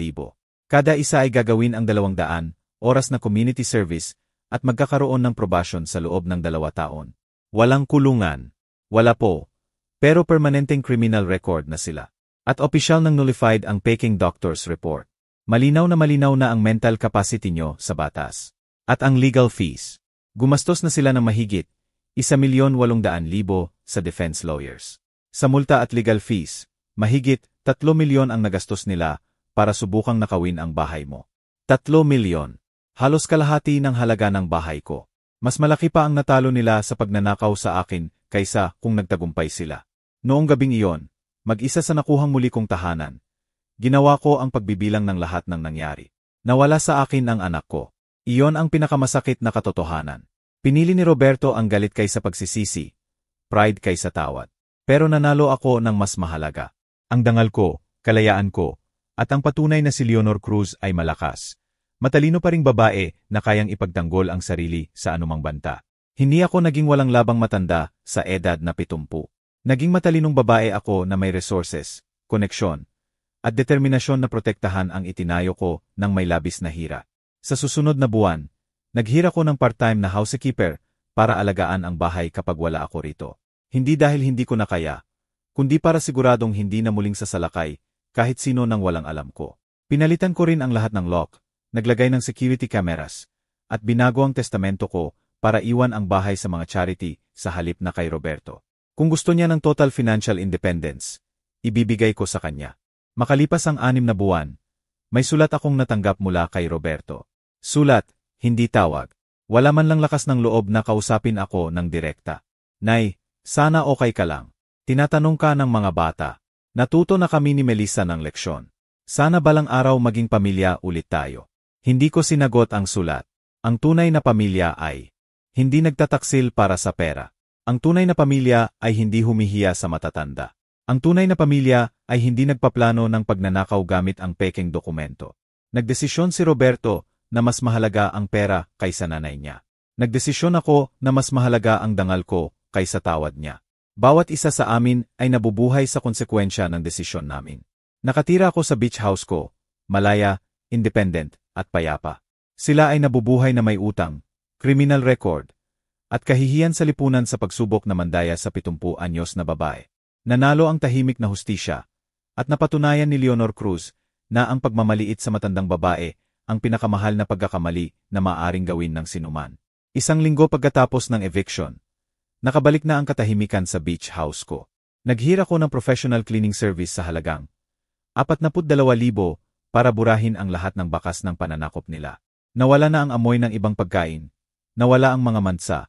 Kada isa ay gagawin ang 200 oras na community service at magkakaroon ng probation sa loob ng 2 taon. Walang kulungan. Wala po. Pero permanenteng criminal record na sila. At opisyal nang nullified ang faking doctor's report. Malinaw na ang mental capacity nyo sa batas. At ang legal fees. Gumastos na sila ng mahigit 1,800,000 sa defense lawyers. Sa multa at legal fees, mahigit 3 milyon ang nagastos nila para subukang nakawin ang bahay mo. 3 milyon. Halos kalahati ng halaga ng bahay ko. Mas malaki pa ang natalo nila sa pagnanakaw sa akin kaysa kung nagtagumpay sila. Noong gabing iyon, mag-isa sa nakuhang muli kong tahanan, ginawa ko ang pagbibilang ng lahat ng nangyari. Nawala sa akin ang anak ko. Iyon ang pinakamasakit na katotohanan. Pinili ni Roberto ang galit kaysa pagsisisi, pride kaysa tawad. Pero nanalo ako ng mas mahalaga. Ang dangal ko, kalayaan ko, at ang patunay na si Leonor Cruz ay malakas. Matalino pa ring babae na kayang ipagtanggol ang sarili sa anumang banta. Hindi ako naging walang labang matanda sa edad na 70. Naging matalinong babae ako na may resources, koneksyon, at determinasyon na protektahan ang itinayo ko ng may labis na hira. Sa susunod na buwan, naghira ko ng part-time na housekeeper para alagaan ang bahay kapag wala ako rito. Hindi dahil hindi ko na kaya, kundi para siguradong hindi na muling sasalakay kahit sino nang walang alam ko. Pinalitan ko rin ang lahat ng lock, naglagay ng security cameras, at binago ang testamento ko para iwan ang bahay sa mga charity sa halip na kay Roberto. Kung gusto niya ng total financial independence, ibibigay ko sa kanya. Makalipas ang 6 na buwan, may sulat akong natanggap mula kay Roberto. Sulat, hindi tawag. Wala man lang lakas ng loob na kausapin ako ng direkta. Nay, sana okay ka lang. Tinatanong ka ng mga bata. Natuto na kami ni Melissa ng leksyon. Sana balang araw maging pamilya ulit tayo. Hindi ko sinagot ang sulat. Ang tunay na pamilya ay hindi nagtataksil para sa pera. Ang tunay na pamilya ay hindi humihiya sa matatanda. Ang tunay na pamilya ay hindi nagpaplano ng pagnanakaw gamit ang pekeng dokumento. Nagdesisyon si Roberto na mas mahalaga ang pera kaysa nanay niya. Nagdesisyon ako na mas mahalaga ang dangal ko kaysa tawad niya. Bawat isa sa amin ay nabubuhay sa konsekwensya ng desisyon namin. Nakatira ako sa beach house ko, malaya, independent, at payapa. Sila ay nabubuhay na may utang, criminal record, at kahihiyan sa lipunan sa pagsubok na mandaya sa 70 anyos na babae. Nanalo ang tahimik na hustisya, at napatunayan ni Leonor Cruz na ang pagmamaliit sa matandang babae ang pinakamahal na pagkakamali na maaaring gawin ng sinuman. 1 linggo pagkatapos ng eviction, nakabalik na ang katahimikan sa beach house ko. Naghira ko ng professional cleaning service sa halagang 42,000 para burahin ang lahat ng bakas ng pananakop nila. Nawala na ang amoy ng ibang pagkain, nawala ang mga mansa,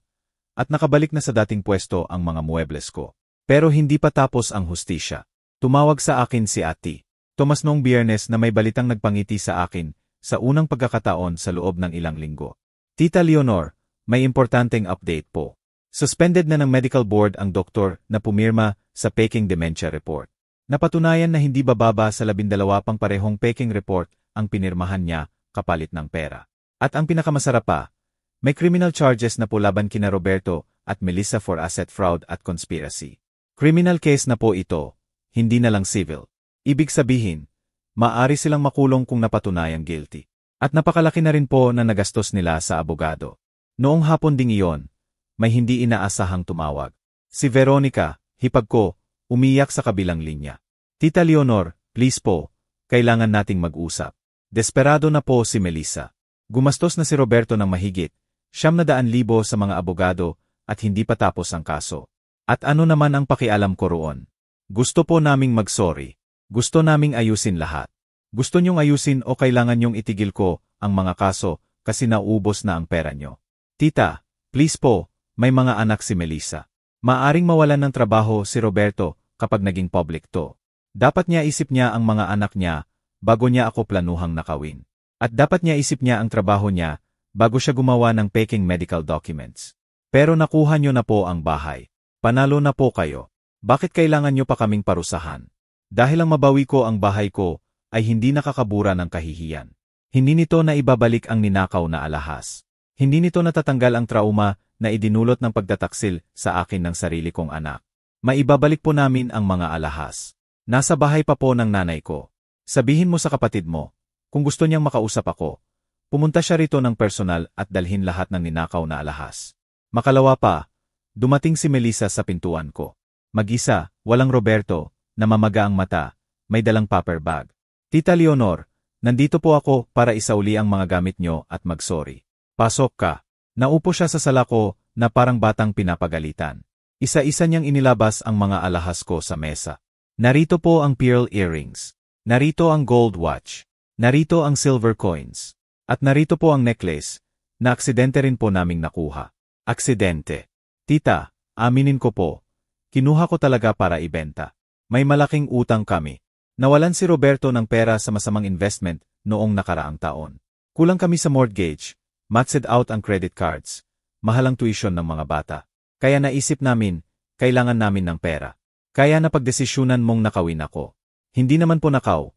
at nakabalik na sa dating pwesto ang mga muebles ko. Pero hindi pa tapos ang hustisya. Tumawag sa akin si Ate Tomas noong Biyernes na may balitang nagpangiti sa akin sa unang pagkakataon sa loob ng ilang linggo. Tita Leonor, may importanteng update po. Suspended na ng medical board ang doktor na pumirma sa peking dementia report. Napatunayan na hindi bababa sa 12 pang parehong peking report ang pinirmahan niya kapalit ng pera. At ang pinakamasarap pa, may criminal charges na po laban kina Roberto at Melissa for asset fraud at conspiracy. Criminal case na po ito, hindi na lang civil. Ibig sabihin, maaari silang makulong kung napatunayang guilty. At napakalaki na rin po na nagastos nila sa abogado. Noong hapon ding iyon, may hindi inaasahang tumawag. Si Veronica, hipag ko, umiyak sa kabilang linya. Tita Leonor, please po, kailangan nating mag-usap. Desperado na po si Melissa. Gumastos na si Roberto ng mahigit 900,000 sa mga abogado at hindi pa tapos ang kaso. At ano naman ang pakialam ko roon? Gusto po naming mag-sorry. Gusto naming ayusin lahat. Gusto niyong ayusin o kailangan niyong itigil ko ang mga kaso kasi nauubos na ang pera niyo? Tita, please po, may mga anak si Melissa. Maaring mawalan ng trabaho si Roberto kapag naging public to. Dapat niya isip niya ang mga anak niya bago niya ako planuhang nakawin. At dapat niya isip niya ang trabaho niya bago siya gumawa ng peking medical documents. Pero nakuha niyo na po ang bahay. Panalo na po kayo. Bakit kailangan niyo pa kaming parusahan? Dahil ang mabawi ko ang bahay ko ay hindi nakakabura ng kahihiyan. Hindi nito na ibabalik ang ninakaw na alahas. Hindi nito natatanggal ang trauma na idinulot ng pagtataksil sa akin ng sarili kong anak. Maibabalik po namin ang mga alahas. Nasa bahay pa po ng nanay ko. Sabihin mo sa kapatid mo, kung gusto niyang makausap ako, pumunta siya rito ng personal at dalhin lahat ng ninakaw na alahas. Makalawa pa, dumating si Melissa sa pintuan ko. Mag-isa, walang Roberto, namamaga ang mata, may dalang paper bag. Tita Leonor, nandito po ako para isauli ang mga gamit niyo at mag-sorry. Pasok ka. Naupo siya sa sala ko na parang batang pinapagalitan. Isa-isa niyang inilabas ang mga alahas ko sa mesa. Narito po ang pearl earrings. Narito ang gold watch. Narito ang silver coins. At narito po ang necklace, na aksidente rin po naming nakuha. Aksidente. Tita, aminin ko po, kinuha ko talaga para ibenta. May malaking utang kami. Nawalan si Roberto ng pera sa masamang investment noong nakaraang taon. Kulang kami sa mortgage, maxed out ang credit cards, mahal ang tuition ng mga bata. Kaya naisip namin, kailangan namin ng pera. Kaya napagdesisyunan mong nakawin ako. Hindi naman po nakaw,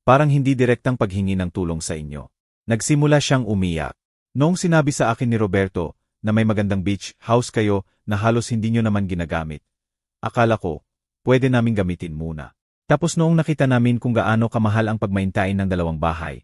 parang hindi direktang paghingi ng tulong sa inyo. Nagsimula siyang umiyak. Noong sinabi sa akin ni Roberto na may magandang beach house kayo na halos hindi nyo naman ginagamit, Akala ko, pwede naming gamitin muna. Tapos noong nakita namin kung gaano kamahal ang pagmaintain ng dalawang bahay,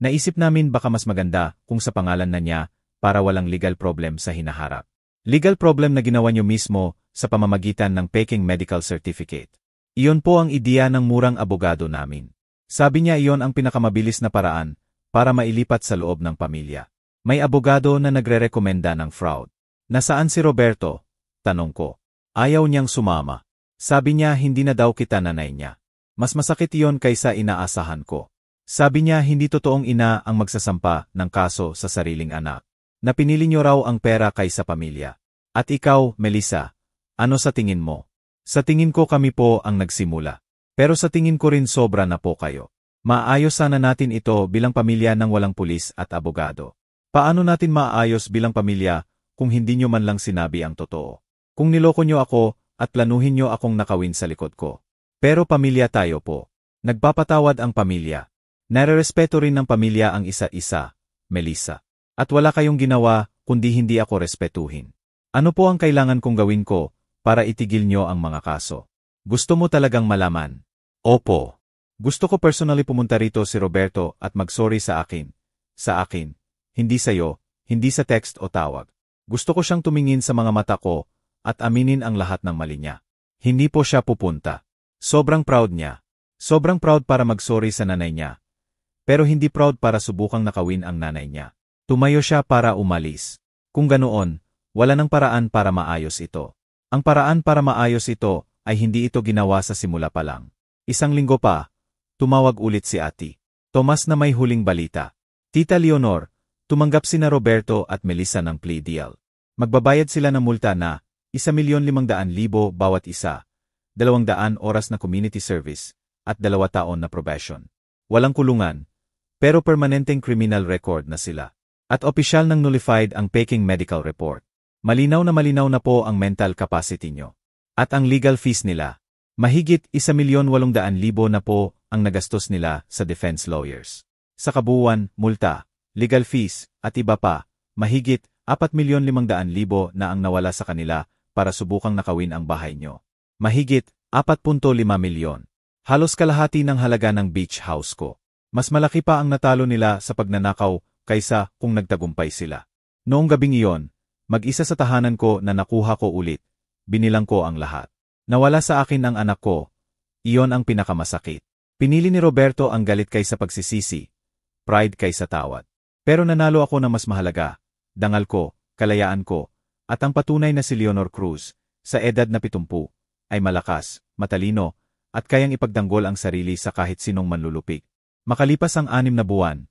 naisip namin baka mas maganda kung sa pangalan na niya para walang legal problem sa hinaharap. Legal problem na ginawa niyo mismo sa pamamagitan ng peking medical certificate. Iyon po ang ideya ng murang abogado namin. Sabi niya iyon ang pinakamabilis na paraan para mailipat sa loob ng pamilya. May abogado na nagre-rekomenda ng fraud. Nasaan si Roberto? Tanong ko. Ayaw niyang sumama. Sabi niya hindi na daw kita nanay niya. Mas masakit iyon kaysa inaasahan ko. Sabi niya hindi totoong ina ang magsasampa ng kaso sa sariling anak. Na pinili niyo raw ang pera kaysa pamilya. At ikaw, Melissa, ano sa tingin mo? Sa tingin ko kami po ang nagsimula. Pero sa tingin ko rin sobra na po kayo. Maayos sana natin ito bilang pamilya ng walang pulis at abogado. Paano natin maayos bilang pamilya kung hindi nyo man lang sinabi ang totoo? Kung niloko nyo ako at planuhin nyo akong nakawin sa likod ko. Pero pamilya tayo po. Nagpapatawad ang pamilya. Nare-respeto rin ng pamilya ang isa-isa, Melissa. At wala kayong ginawa kundi hindi ako respetuhin. Ano po ang kailangan kong gawin ko para itigil nyo ang mga kaso? Gusto mo talagang malaman? Opo. Gusto ko personally pumunta rito si Roberto at mag-sorry sa akin. Sa akin. Hindi sa'yo, hindi sa text o tawag. Gusto ko siyang tumingin sa mga mata ko at aminin ang lahat ng mali niya. Hindi po siya pupunta. Sobrang proud niya. Sobrang proud para mag-sorry sa nanay niya. Pero hindi proud para subukang nakawin ang nanay niya. Tumayo siya para umalis. Kung ganoon, wala nang paraan para maayos ito. Ang paraan para maayos ito ay hindi ito ginawa sa simula pa lang. Isang linggo pa, tumawag ulit si Ate Tomas na may huling balita. Tita Leonor, tumanggap sina Roberto at Melissa ng plea deal. Magbabayad sila ng multa na 1,500,000 bawat isa, 200 oras na community service, at 2 taon na probation. Walang kulungan, pero permanenteng criminal record na sila. At opisyal nang nullified ang peking medical report. Malinaw na po ang mental capacity nyo. At ang legal fees nila. Mahigit 1,800,000 na po ang nagastos nila sa defense lawyers. Sa kabuuan, multa, legal fees, at iba pa, mahigit 4,500,000 na ang nawala sa kanila para subukang nakawin ang bahay nyo. Mahigit 4.5 milyon. Halos kalahati ng halaga ng beach house ko. Mas malaki pa ang natalo nila sa pagnanakaw kaysa kung nagtagumpay sila. Noong gabing iyon, mag-isa sa tahanan ko na nakuha ko ulit, binilang ko ang lahat. Nawala sa akin ang anak ko, iyon ang pinakamasakit. Pinili ni Roberto ang galit kaysa pagsisisi, pride kaysa tawad. Pero nanalo ako na mas mahalaga, dangal ko, kalayaan ko, at ang patunay na si Leonor Cruz, sa edad na 70, ay malakas, matalino, at kayang ipagdanggol ang sarili sa kahit sinong manlulupig. Makalipas ang 6 na buwan,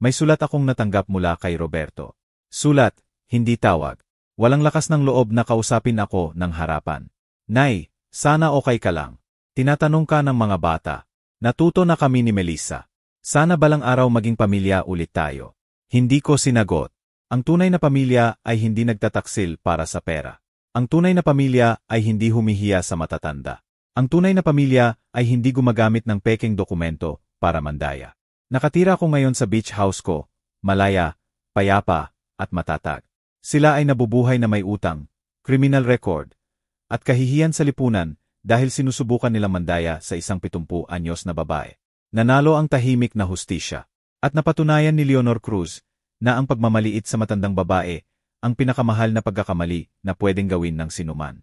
may sulat akong natanggap mula kay Roberto. Sulat, hindi tawag. Walang lakas ng loob na kausapin ako ng harapan. Nay, sana okay ka lang. Tinatanong ka ng mga bata. Natuto na kami ni Melissa. Sana balang araw maging pamilya ulit tayo. Hindi ko sinagot. Ang tunay na pamilya ay hindi nagtataksil para sa pera. Ang tunay na pamilya ay hindi humihiya sa matatanda. Ang tunay na pamilya ay hindi gumagamit ng peking dokumento para mandaya. Nakatira ko ngayon sa beach house ko, malaya, payapa, at matatag. Sila ay nabubuhay na may utang, criminal record, at kahihiyan sa lipunan dahil sinusubukan nilang mandaya sa isang 70 anyos na babae. Nanalo ang tahimik na hustisya. At napatunayan ni Leonor Cruz na ang pagmamaliit sa matandang babae ang pinakamahal na pagkakamali na pwedeng gawin ng sinuman.